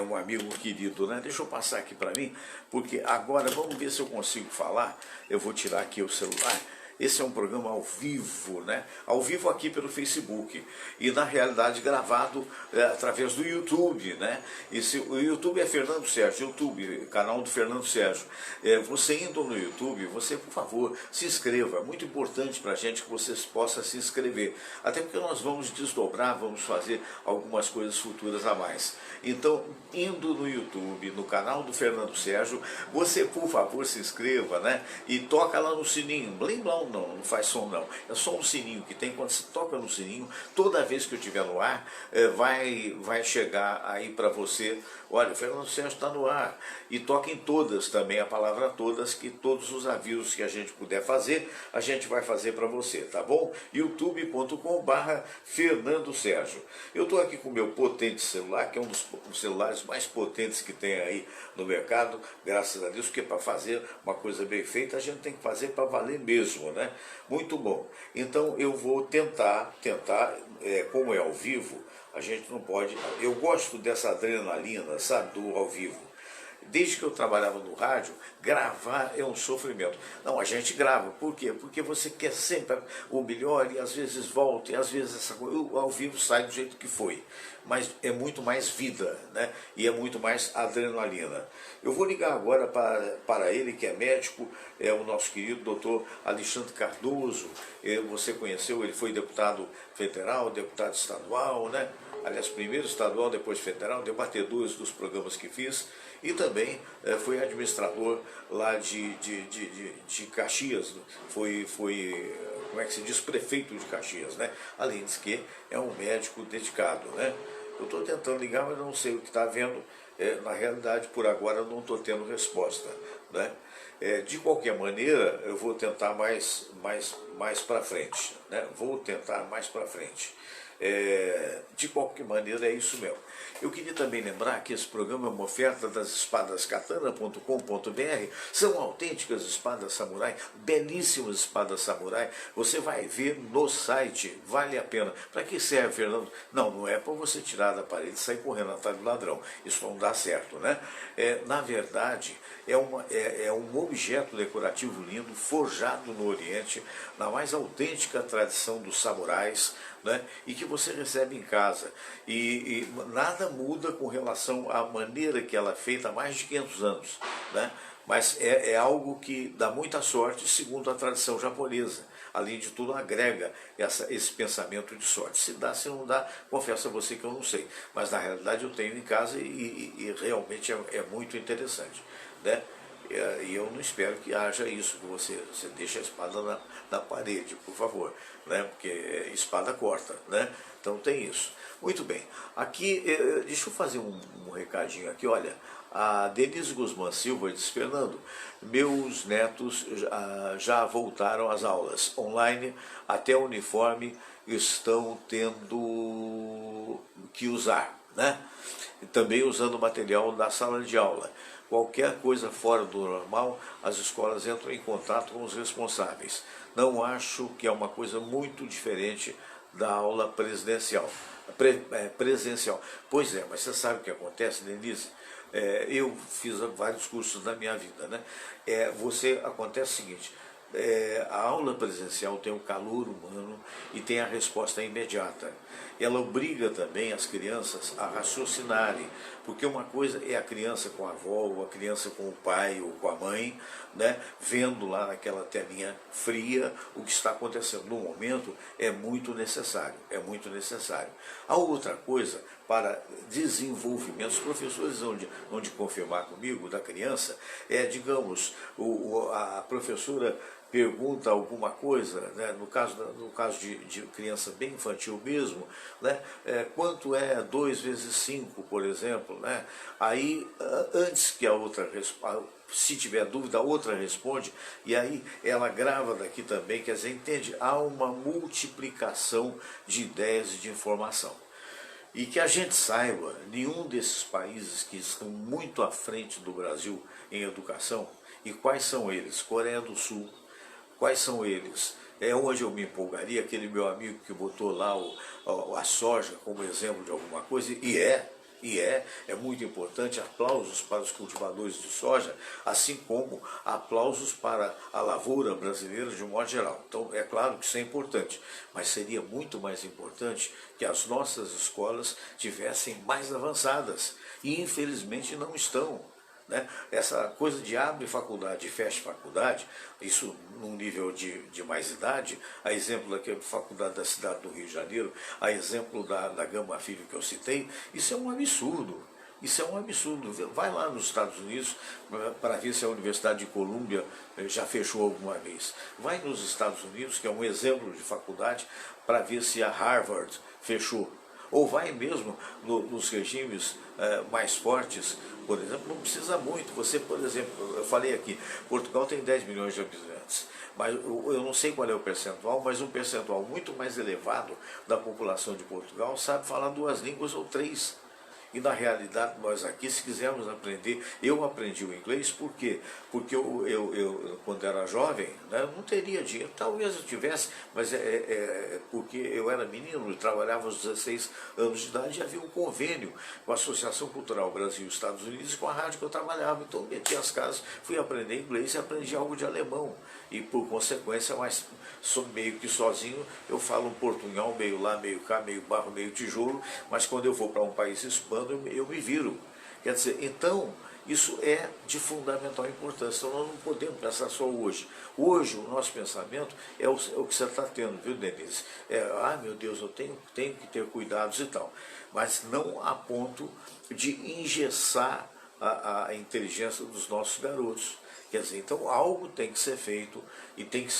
um amigo querido, né? Deixa eu passar aqui para mim, porque agora vamos ver se eu consigo falar. Eu vou tirar aqui o celular. Esse é um programa ao vivo, né? Ao vivo aqui pelo Facebook e na realidade gravado através do YouTube, né? O YouTube é Fernando Sérgio, YouTube, canal do Fernando Sérgio. Você indo no YouTube, você, por favor, se inscreva. É muito importante para a gente que você possa se inscrever. Até porque nós vamos desdobrar, vamos fazer algumas coisas futuras a mais. Então, indo no YouTube, no canal do Fernando Sérgio, você, por favor, se inscreva, né? E toca lá no sininho, blim blão. Não faz som não, é só um sininho que tem. Quando você toca no sininho, toda vez que eu estiver no ar, vai chegar aí para você, olha, o Fernando Sérgio está no ar, e toca em todas também, a palavra todas, que todos os avisos que a gente puder fazer, a gente vai fazer para você, tá bom? youtube.com/Fernando Sérgio. Eu estou aqui com o meu potente celular, que é um dos celulares mais potentes que tem aí no mercado, graças a Deus, porque para fazer uma coisa bem feita, a gente tem que fazer para valer mesmo, né? Muito bom. Então eu vou tentar, como é ao vivo, a gente não pode... Eu gosto dessa adrenalina, sabe, do ao vivo. desde que eu trabalhava no rádio, gravar é um sofrimento. Não, a gente grava, por quê? Porque você quer sempre o melhor e às vezes volta, e às vezes essa coisa, ao vivo sai do jeito que foi. Mas é muito mais vida, né? E é muito mais adrenalina. Eu vou ligar agora para ele, que é médico, é o nosso querido doutor Alexandre Cardoso. Você conheceu, ele foi deputado federal, deputado estadual, né? Aliás, primeiro estadual, depois federal, debatedores dos programas que fiz, e também foi administrador lá de Caxias, foi como é que se diz, prefeito de Caxias, né? Além de que é um médico dedicado, né? Eu estou tentando ligar, mas não sei o que está havendo. Na realidade, por agora, eu não estou tendo resposta, né? De qualquer maneira, eu vou tentar mais para frente, né? Vou tentar mais para frente. De qualquer maneira, é isso mesmo. Eu queria também lembrar que esse programa é uma oferta das espadaskatana.com.br. São autênticas espadas samurai, belíssimas espadas samurai. Você vai ver no site, vale a pena. Para que serve, Fernando? Não é para você tirar da parede e sair correndo atrás do ladrão. Isso não dá certo, né? Na verdade, é um objeto decorativo lindo, forjado no Oriente, na mais autêntica tradição dos samurais, né? E que você recebe em casa. E nada muda com relação à maneira que ela é feita há mais de 500 anos, né? Mas é algo que dá muita sorte, segundo a tradição japonesa. Além de tudo, agrega esse pensamento de sorte. Se dá, se não dá, confesso a você que eu não sei. Mas na realidade eu tenho em casa e realmente é muito interessante, né? E eu não espero que haja isso, que você deixe a espada na parede, por favor, né? Porque espada corta, né? Então tem isso. Muito bem. Aqui, deixa eu fazer um recadinho aqui, olha. A Denise Guzmán Silva diz: Fernando, meus netos já voltaram às aulas online, até o uniforme estão tendo que usar, né? E também usando o material da sala de aula. Qualquer coisa fora do normal, as escolas entram em contato com os responsáveis. Não acho que é uma coisa muito diferente da aula presencial. Pois é, mas você sabe o que acontece, Denise? Eu fiz vários cursos na minha vida, né? Acontece o seguinte: a aula presencial tem o calor humano e tem a resposta imediata. Ela obriga também as crianças a raciocinarem, porque uma coisa é a criança com a avó, ou a criança com o pai ou com a mãe, né, vendo lá naquela telinha fria o que está acontecendo. No momento é muito necessário, A outra coisa, para desenvolvimento, os professores vão de confirmar comigo, da criança, digamos, a professora pergunta alguma coisa, né, no caso de criança bem infantil mesmo, né, quanto é 2 vezes 5, por exemplo, né? Aí, antes que a outra responda, se tiver dúvida, a outra responde, e aí ela grava daqui também, quer dizer, entende? Há uma multiplicação de ideias e de informação. E que a gente saiba, nenhum desses países que estão muito à frente do Brasil em educação, e quais são eles? Coreia do Sul. Quais são eles? Onde eu me empolgaria, aquele meu amigo que botou lá a soja como exemplo de alguma coisa, é muito importante. Aplausos para os cultivadores de soja, assim como aplausos para a lavoura brasileira de um modo geral. Então, é claro que isso é importante, mas seria muito mais importante que as nossas escolas tivessem mais avançadas, e infelizmente não estão. Né? Essa coisa de abre faculdade e fecha faculdade, isso num nível de mais idade, a exemplo da faculdade da cidade do Rio de Janeiro, a exemplo da Gama Filho que eu citei, isso é um absurdo. Vai lá nos Estados Unidos para ver se a Universidade de Colômbia já fechou alguma vez. Vai nos Estados Unidos, que é um exemplo de faculdade, para ver se a Harvard fechou. Ou vai mesmo nos regimes mais fortes, por exemplo, não precisa muito. Você, por exemplo, eu falei aqui, Portugal tem 10 milhões de habitantes, mas eu não sei qual é o percentual, mas um percentual muito mais elevado da população de Portugal sabe falar 2 línguas ou 3. E na realidade nós aqui, se quisermos aprender, eu aprendi o inglês por quê? Porque eu quando era jovem, né, não teria dinheiro, talvez eu tivesse, mas porque eu era menino e trabalhava aos 16 anos de idade e havia um convênio com a Associação Cultural Brasil e Estados Unidos e com a rádio que eu trabalhava. Então meti as casas, fui aprender inglês e aprendi algo de alemão. E por consequência, mas sou meio que sozinho, eu falo um portunhol, meio lá, meio cá, meio barro, meio tijolo, mas quando eu vou para um país hispano, eu me viro. Quer dizer, então, isso é de fundamental importância. Então nós não podemos pensar só hoje. Hoje o nosso pensamento é o que você está tendo, viu, Denise? Meu Deus, eu tenho que ter cuidados e tal. Mas não a ponto de engessar a inteligência dos nossos garotos. Quer dizer, então algo tem que ser feito e tem que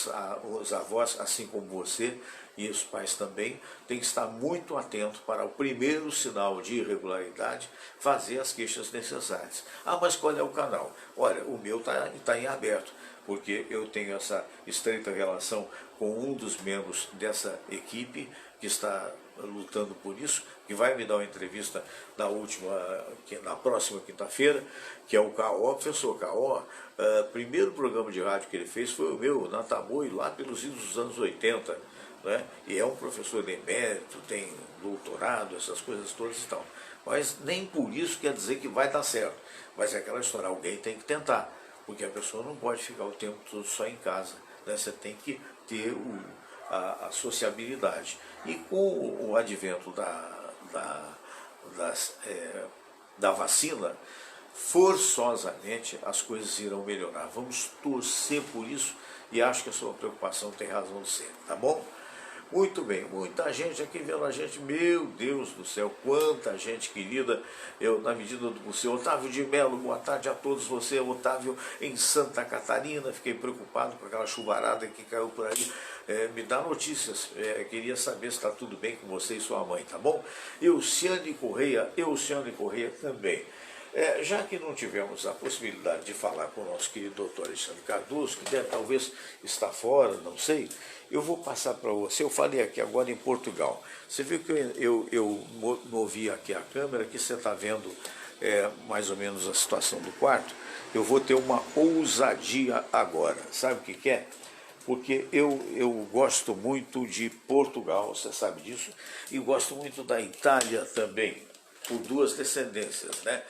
os avós, assim como você e os pais também, tem que estar muito atentos para o primeiro sinal de irregularidade, fazer as queixas necessárias. Mas qual é o canal? Olha, o meu está em aberto, porque eu tenho essa estreita relação com um dos membros dessa equipe que está lutando por isso, que vai me dar uma entrevista na próxima quinta-feira, que é o K.O., professor K.O., primeiro programa de rádio que ele fez foi o meu, na Tamoio, lá pelos idos dos anos 80, né? E é um professor de emérito, tem doutorado, essas coisas todas e tal. Mas nem por isso quer dizer que vai dar certo. Mas é aquela história, alguém tem que tentar, porque a pessoa não pode ficar o tempo todo só em casa, né? Você tem que ter a sociabilidade. E com o advento da vacina, forçosamente as coisas irão melhorar. Vamos torcer por isso e acho que a sua preocupação tem razão de ser, tá bom? Muito bem, muita gente aqui vendo a gente, meu Deus do céu, quanta gente querida, eu na medida do possível. Otávio de Melo, boa tarde a todos você, Otávio em Santa Catarina, fiquei preocupado com aquela chuvarada que caiu por aí, me dá notícias, queria saber se está tudo bem com você e sua mãe, tá bom? Euciane Correia também. Já que não tivemos a possibilidade de falar com o nosso querido doutor Alexandre Cardoso, que deve talvez estar fora, não sei, eu vou passar para você. Eu falei aqui agora em Portugal. Você viu que eu movi aqui a câmera, que você está vendo mais ou menos a situação do quarto. Eu vou ter uma ousadia agora. Sabe o que é? Porque eu gosto muito de Portugal, você sabe disso, e gosto muito da Itália também, por duas descendências, né?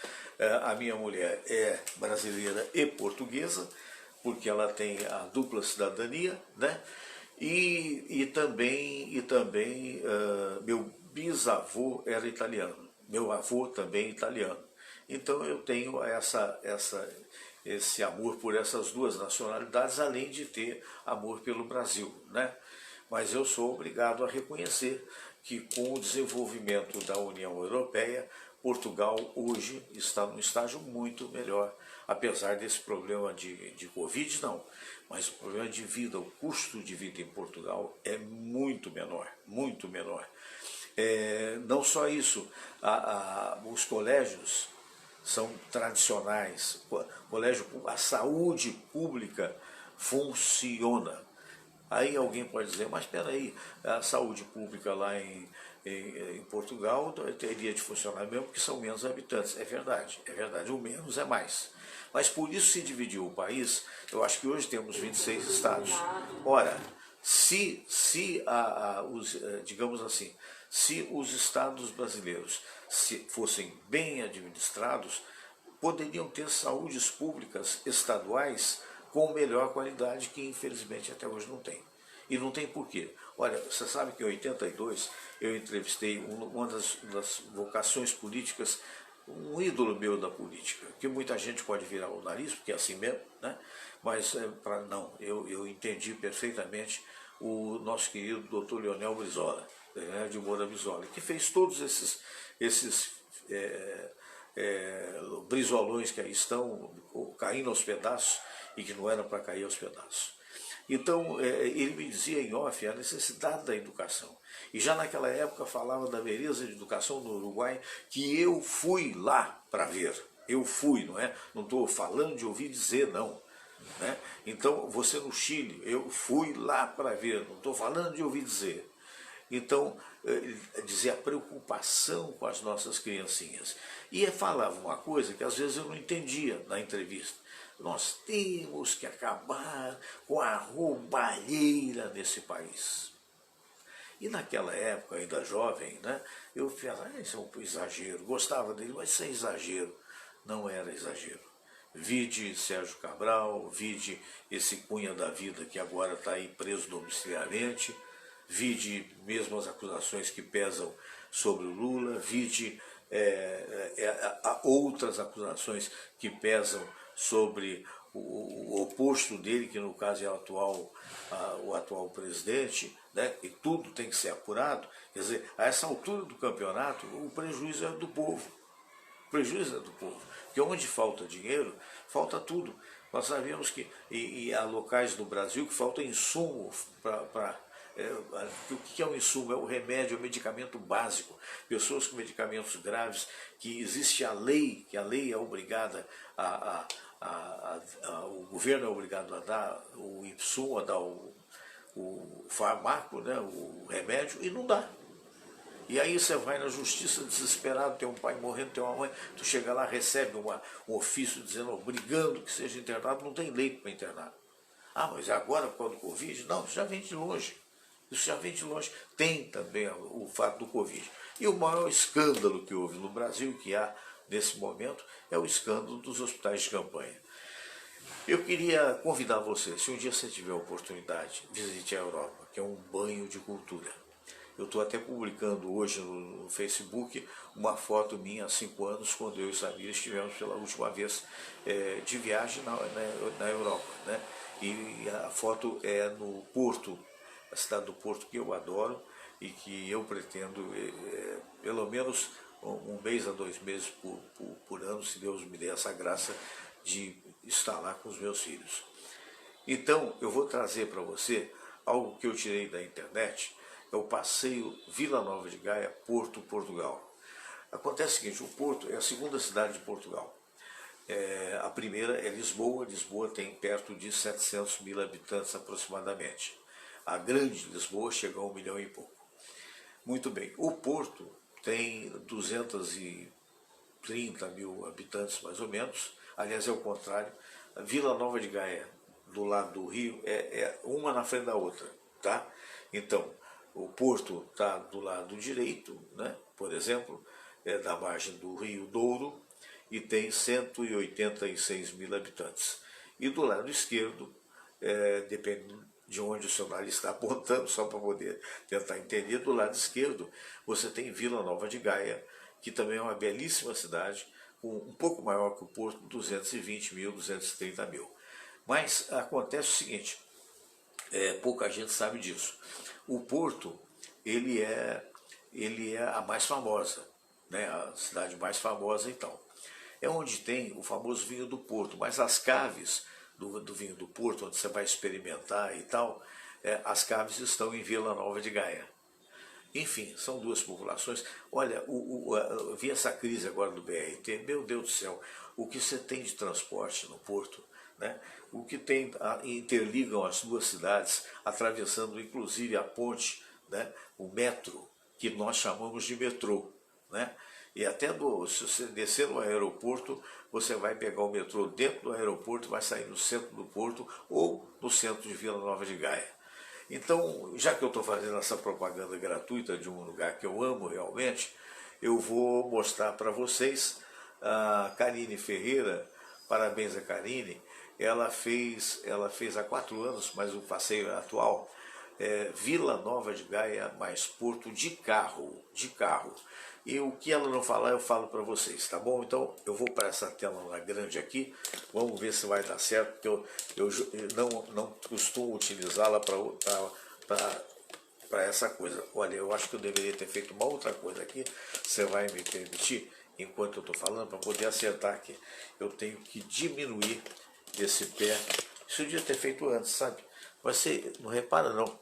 A minha mulher é brasileira e portuguesa, porque ela tem a dupla cidadania, né? E também meu bisavô era italiano, meu avô também italiano. Então eu tenho esse amor por essas duas nacionalidades, além de ter amor pelo Brasil, né? Mas eu sou obrigado a reconhecer que com o desenvolvimento da União Europeia, Portugal hoje está num estágio muito melhor, apesar desse problema de Covid, não. Mas o problema de vida, o custo de vida em Portugal é muito menor, muito menor. Não só isso, os colégios são tradicionais, a saúde pública funciona. Aí alguém pode dizer, mas espera aí, a saúde pública lá em Portugal teria de funcionar mesmo porque são menos habitantes. É verdade, o menos é mais. Mas por isso se dividiu o país. Eu acho que hoje temos 26 estados. Ora, digamos assim, se os estados brasileiros fossem bem administrados, poderiam ter saúdes públicas estaduais com melhor qualidade, que infelizmente até hoje não tem. E não tem porquê. Olha, você sabe que em 82 eu entrevistei uma das vocações políticas, um ídolo meu da política, que muita gente pode virar o nariz, porque é assim mesmo, né? Mas eu entendi perfeitamente o nosso querido doutor Leonel Brizola, de Moura Brizola, que fez todos esses brizolões que aí estão caindo aos pedaços e que não eram para cair aos pedaços. Então, ele me dizia em off a necessidade da educação. E já naquela época falava da beleza de educação no Uruguai, que eu fui lá para ver. Eu fui, não é? Não estou falando de ouvir dizer, não. Né? Então, você no Chile, eu fui lá para ver, não estou falando de ouvir dizer. Então, dizer, a preocupação com as nossas criancinhas. E falava uma coisa que às vezes eu não entendia na entrevista. Nós temos que acabar com a roubalheira nesse país. E naquela época, ainda jovem, né, eu falava, isso é um exagero, gostava dele, mas isso é exagero. Não era exagero. Vide Sérgio Cabral, vide esse Cunha da Vida que agora está aí preso domiciliarmente, vide mesmo as acusações que pesam sobre o Lula, vide outras acusações que pesam sobre o oposto dele, que no caso é o atual presidente, né? E tudo tem que ser apurado. Quer dizer, a essa altura do campeonato, o prejuízo é do povo. O prejuízo é do povo. Porque onde falta dinheiro, falta tudo. Nós sabemos que há locais no Brasil que falta insumo para... o que é um insumo? É o remédio, é o medicamento básico. Pessoas com medicamentos graves, que existe a lei, que a lei é obrigada o governo é obrigado a dar o insumo, a dar o farmaco, né, o remédio, e não dá. E aí você vai na justiça desesperado, tem um pai morrendo, tem uma mãe, tu chega lá, recebe um ofício dizendo, obrigando que seja internado, não tem leito para internar. Ah, mas agora por causa do Covid? Não, isso já vem de longe. Isso já vem de longe. Tem também o fato do Covid. E o maior escândalo que houve no Brasil, que há nesse momento, é o escândalo dos hospitais de campanha. Eu queria convidar você, se um dia você tiver a oportunidade, visite a Europa, que é um banho de cultura. Eu estou até publicando hoje no Facebook uma foto minha há 5 anos, quando eu e Samir estivemos pela última vez de viagem na Europa, né? E a foto é no Porto, a cidade do Porto, que eu adoro e que eu pretendo, pelo menos 1 mês a 2 meses por ano, se Deus me der essa graça de estar lá com os meus filhos. Então, eu vou trazer para você algo que eu tirei da internet, é o passeio Vila Nova de Gaia, Porto, Portugal. Acontece o seguinte, o Porto é a segunda cidade de Portugal. A primeira é Lisboa. Lisboa tem perto de 700 mil habitantes aproximadamente. A grande Lisboa chega a 1 milhão e pouco. Muito bem, o Porto tem 230 mil habitantes mais ou menos, aliás é o contrário. A Vila Nova de Gaia, do lado do Rio, é uma na frente da outra, tá? Então, o Porto está do lado direito, né? Por exemplo, da margem do Rio Douro, e tem 186 mil habitantes. E do lado esquerdo, depende de onde o seu nariz está apontando, só para poder tentar entender, do lado esquerdo você tem Vila Nova de Gaia, que também é uma belíssima cidade, um pouco maior que o Porto, 220 mil, 230 mil. Mas acontece o seguinte, pouca gente sabe disso. O Porto, ele é a mais famosa, né? A cidade mais famosa, então. É onde tem o famoso vinho do Porto, mas as caves do vinho do Porto, onde você vai experimentar e tal, as caves estão em Vila Nova de Gaia. Enfim, são duas populações. Olha, eu vi essa crise agora do BRT, meu Deus do céu, o que você tem de transporte no Porto, né? O que tem, interligam as duas cidades, atravessando inclusive a ponte, né? O metro, que nós chamamos de metrô, né? E até se você descer no aeroporto, você vai pegar o metrô dentro do aeroporto, vai sair no centro do Porto ou no centro de Vila Nova de Gaia. Então, já que eu estou fazendo essa propaganda gratuita de um lugar que eu amo realmente, eu vou mostrar para vocês a Karine Ferreira. Parabéns a Karine. Ela fez há 4 anos, mas o passeio é atual, Vila Nova de Gaia mais Porto de carro. E o que ela não falar, eu falo para vocês, tá bom? Então, eu vou para essa tela grande aqui, vamos ver se vai dar certo, porque eu não costumo utilizá-la para essa coisa. Olha, eu acho que eu deveria ter feito uma outra coisa aqui, você vai me permitir, enquanto eu estou falando, para poder acertar aqui. Eu tenho que diminuir esse pé, isso eu devia ter feito antes, sabe? Mas você não repara não,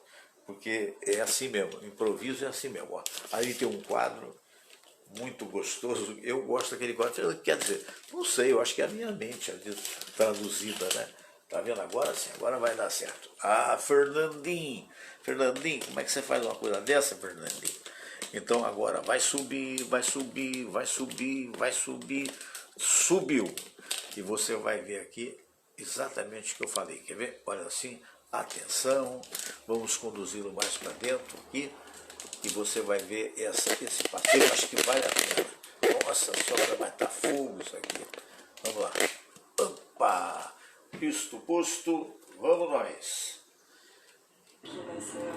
porque é assim mesmo, improviso é assim mesmo. Ó. Aí tem um quadro muito gostoso, eu gosto daquele quadro, quer dizer, não sei, eu acho que é a minha mente traduzida, né? Tá vendo agora sim, agora vai dar certo. Ah, Fernandinho, como é que você faz uma coisa dessa, Fernandinho? Então agora vai subir, vai subir, vai subir, vai subir, subiu. E você vai ver aqui exatamente o que eu falei. Quer ver? Olha assim, atenção, vamos conduzi-lo mais para dentro aqui. E você vai ver esse passeio, acho que vale a pena. Nossa senhora, vai estar fogo isso aqui. Vamos lá. Opa! Isto posto, vamos nós. Aqui vai ser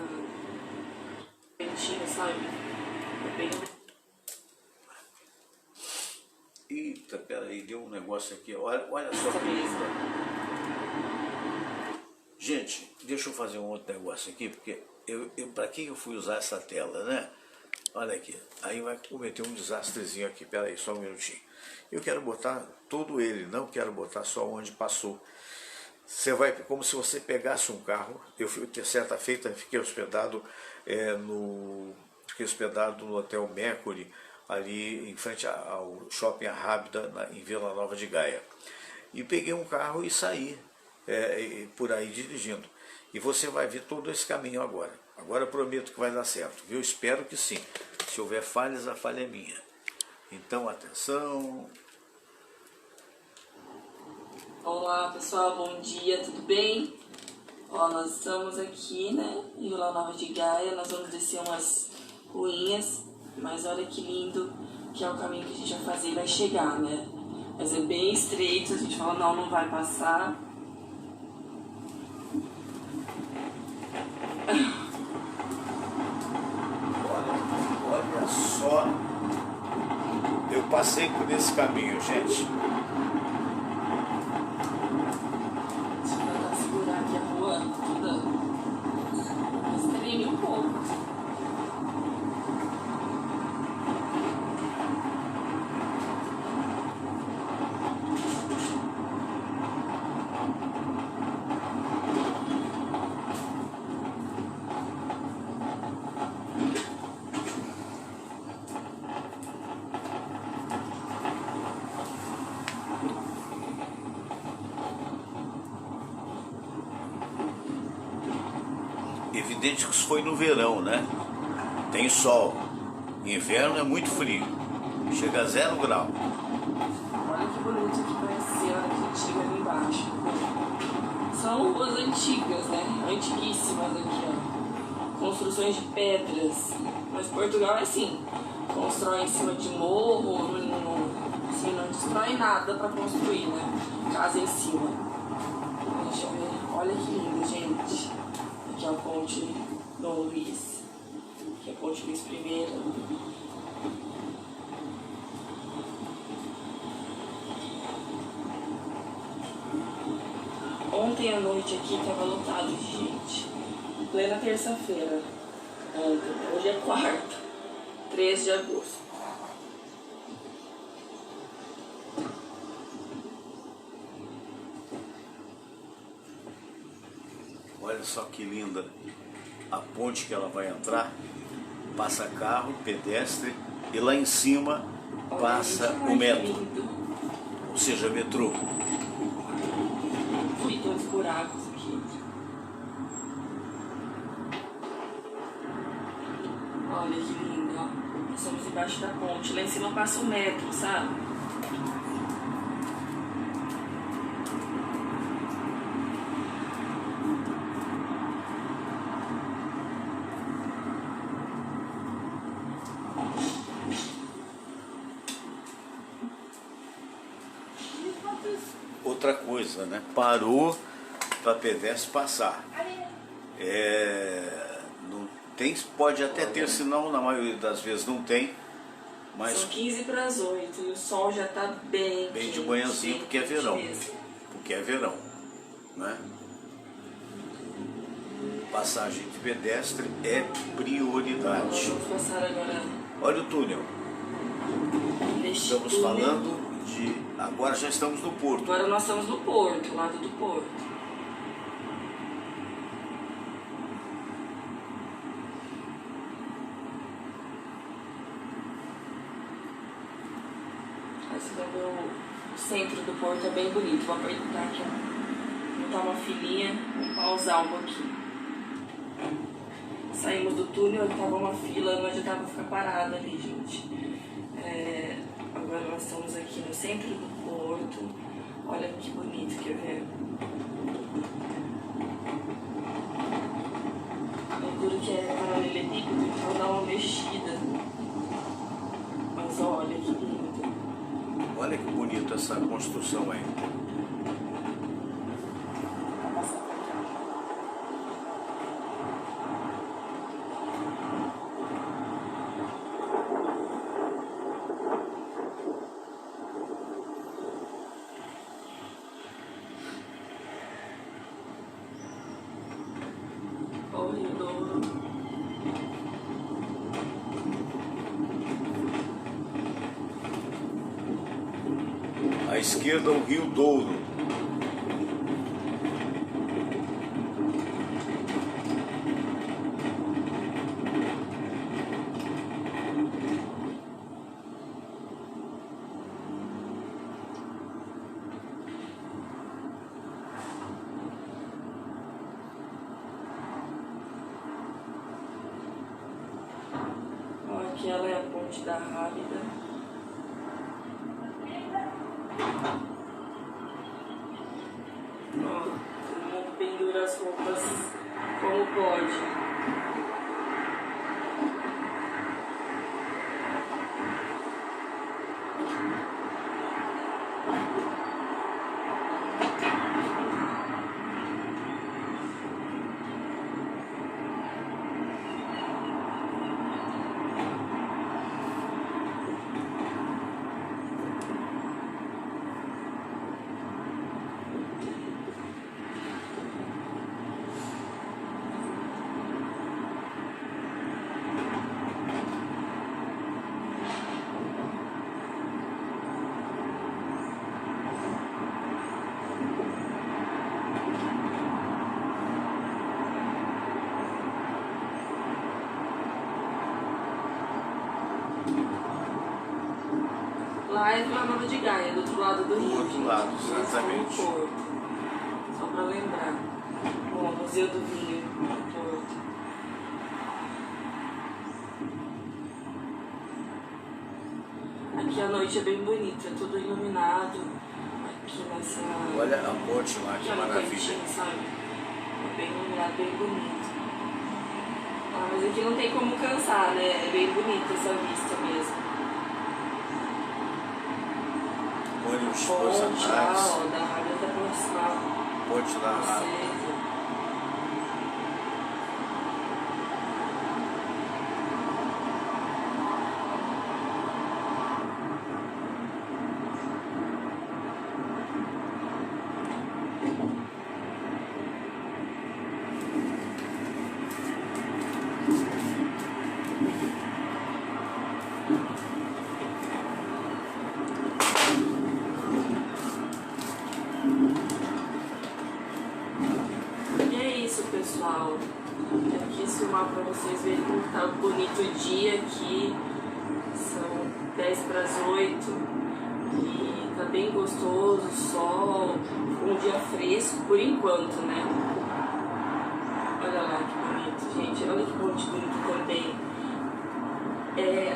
pentinho, sabe? Eita, peraí, deu um negócio aqui. Olha só. Gente, deixa eu fazer um outro negócio aqui, porque para que eu fui usar essa tela, né? Olha aqui, aí vai cometer um desastrezinho aqui, peraí, só um minutinho. Eu quero botar todo ele, não quero botar só onde passou. Você vai, como se você pegasse um carro. Eu fui, certa feita, fiquei hospedado no Hotel Mercury, ali em frente ao Shopping Arrábida, em Vila Nova de Gaia. E peguei um carro e saí por aí dirigindo. E você vai ver todo esse caminho agora. Agora eu prometo que vai dar certo. Eu espero que sim. Se houver falhas, a falha é minha. Então, atenção. Olá pessoal, bom dia, tudo bem? Ó, nós estamos aqui, né, em Vila Nova de Gaia. Nós vamos descer umas ruínas, mas olha que lindo que é o caminho que a gente vai fazer e vai chegar, né? Mas é bem estreito, a gente fala, não vai passar. Olha só, eu passei por esse caminho, gente. Deixa eu tentar segurar aqui a rua toda. Mas treme um pouco. Evidente que isso foi no verão, né? Tem sol. Inverno é muito frio. Chega a 0 grau. Olha que bonito que parece ser a antiga ali embaixo. São ruas antigas, né? Antiguíssimas aqui, ó. Construções de pedras. Mas Portugal é assim. Constrói em cima de morro, assim, não destrói nada pra construir, né? Casa em cima. Deixa eu ver. Olha que lindo, gente. Aqui é a ponte Dom Luís. Aqui é a ponte Luís I. Ontem à noite aqui estava lotado de gente. Plena terça-feira. Ontem. Hoje é quarta. 13 de agosto. Olha só que linda a ponte que ela vai entrar. Passa carro, pedestre e lá em cima passa o metro. Ou seja, metrô. Ficam os buracos aqui. Olha que lindo, ó. Nós estamos embaixo da ponte. Lá em cima passa o metro, sabe? Outra coisa, né? Parou para pedestre passar. Não tem, pode até ter, senão na maioria das vezes não tem. Mas são 15 para as 8 e o sol já está bem de manhãzinho, porque é verão. Porque é verão, né? Passagem de pedestre é prioridade. Nós vamos passar agora. Olha o túnel. Estamos falando de... Agora já estamos no porto. Agora nós estamos no porto, lado do porto. Aí você vai ver o centro do porto, é bem bonito. Vou apertar aqui, ó. Botar uma filinha, vou pausar um pouquinho. Saímos do túnel, tava uma fila, não adiantava ficar parado ali, gente. Agora nós estamos aqui no centro do Porto. Olha que bonito, quer ver? Eu juro que é paralelepípedo, então dá uma mexida. Mas olha que lindo. Olha que bonita essa construção aí. À esquerda, o Rio Douro. Aquela é a Ponte da Rábida. Ó, todo mundo pendura as roupas como pode. Lá é Vila Nova de Gaia, do outro lado do rio. Do outro lado, exatamente. Porto. Só pra lembrar. Bom, Museu do Vinho, Porto. Aqui a noite é bem bonita, é tudo iluminado. Aqui nessa... Olha a ponte lá, que maravilha. Cantinho, sabe? É bem iluminado, bem bonito. Ah, mas aqui não tem como cansar, né? É bem bonita essa vista mesmo. Olha os Ponte, dois atrás. ó, da Rábida da Proximal. Ponte da Rábida. E é isso, pessoal. Eu quis filmar pra vocês verem como tá bonito o dia aqui. São 10 para as 8 e tá bem gostoso, sol, um dia fresco por enquanto, né? Olha lá que bonito, gente. Olha que ponte bonito também.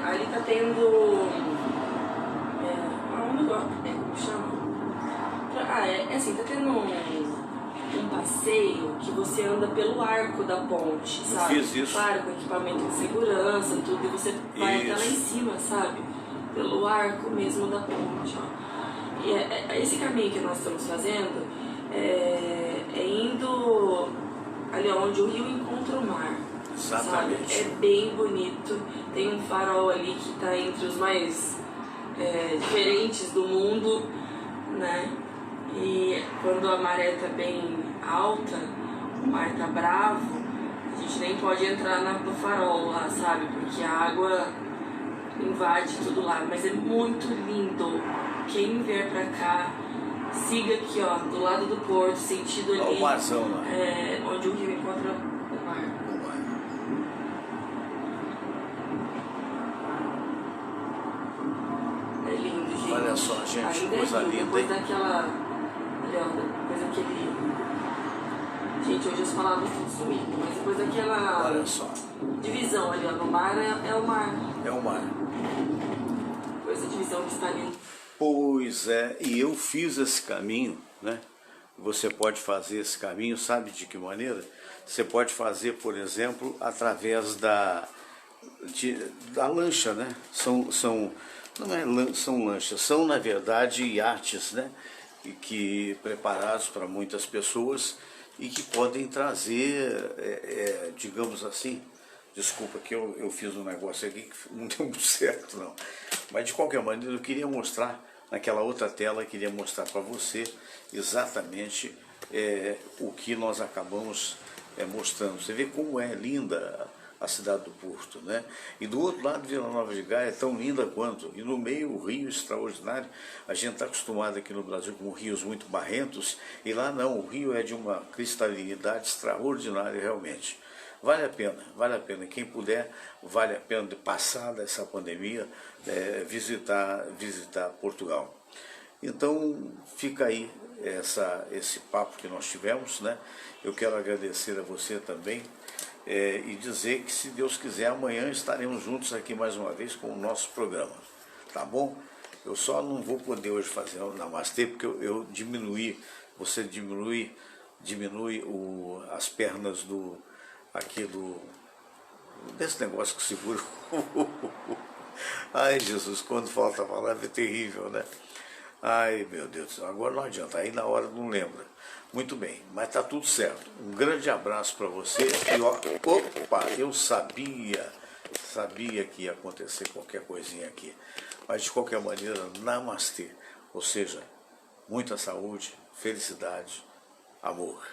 Ali tá tendo um negócio, como chama? Assim, tá tendo um passeio que você anda pelo arco da ponte, sabe? Fiz isso. Claro, com equipamento de segurança, tudo, e você vai até lá em cima, sabe? Pelo arco mesmo da ponte, ó. E esse caminho que nós estamos fazendo é indo ali onde o rio encontra o mar. Exatamente. Sabe? É bem bonito. Tem um farol ali que está entre os mais diferentes do mundo, né? E quando a maré tá bem alta, o mar tá bravo, a gente nem pode entrar no farol lá, sabe? Porque a água invade tudo lá. Mas é muito lindo. Quem vier pra cá, siga aqui, ó, do lado do porto, sentido ali. Olha o marzão lá. Onde o rio encontra o mar. É lindo, gente. Olha só, gente, Ainda coisa é lindo. linda, Depois hein? daquela... Olha, depois daquele Gente, hoje as palavras estão sumindo, mas depois daquela Olha só. divisão ali, ó, no mar é o mar. É o mar. Depois da divisão que está ali. Pois é, e eu fiz esse caminho, né? Você pode fazer esse caminho, sabe de que maneira? Você pode fazer, por exemplo, através da lancha, né? São lanchas, são na verdade iates, né? Que preparados para muitas pessoas e que podem trazer, digamos assim, desculpa que eu fiz um negócio aqui que não deu muito certo não, mas de qualquer maneira eu queria mostrar, naquela outra tela, eu queria mostrar para você exatamente o que nós acabamos mostrando. Você vê como é linda a cidade do Porto, né? E do outro lado, Vila Nova de Gaia é tão linda quanto, e no meio o rio extraordinário. A gente está acostumado aqui no Brasil com rios muito barrentos, e lá não, o rio é de uma cristalinidade extraordinária realmente. Vale a pena, quem puder, vale a pena de passar dessa pandemia, visitar Portugal. Então fica aí esse papo que nós tivemos, né? Eu quero agradecer a você também e dizer que, se Deus quiser, amanhã estaremos juntos aqui mais uma vez com o nosso programa, tá bom? Eu só não vou poder hoje fazer o namastê porque eu diminui, você diminui as pernas desse negócio que segura. Ai, Jesus, quando falta a palavra é terrível, né? Ai, meu Deus do céu, agora não adianta, aí na hora não lembra. Muito bem, mas tá tudo certo. Um grande abraço para você. E opa, eu sabia que ia acontecer qualquer coisinha aqui. Mas de qualquer maneira, namastê. Ou seja, muita saúde, felicidade, amor.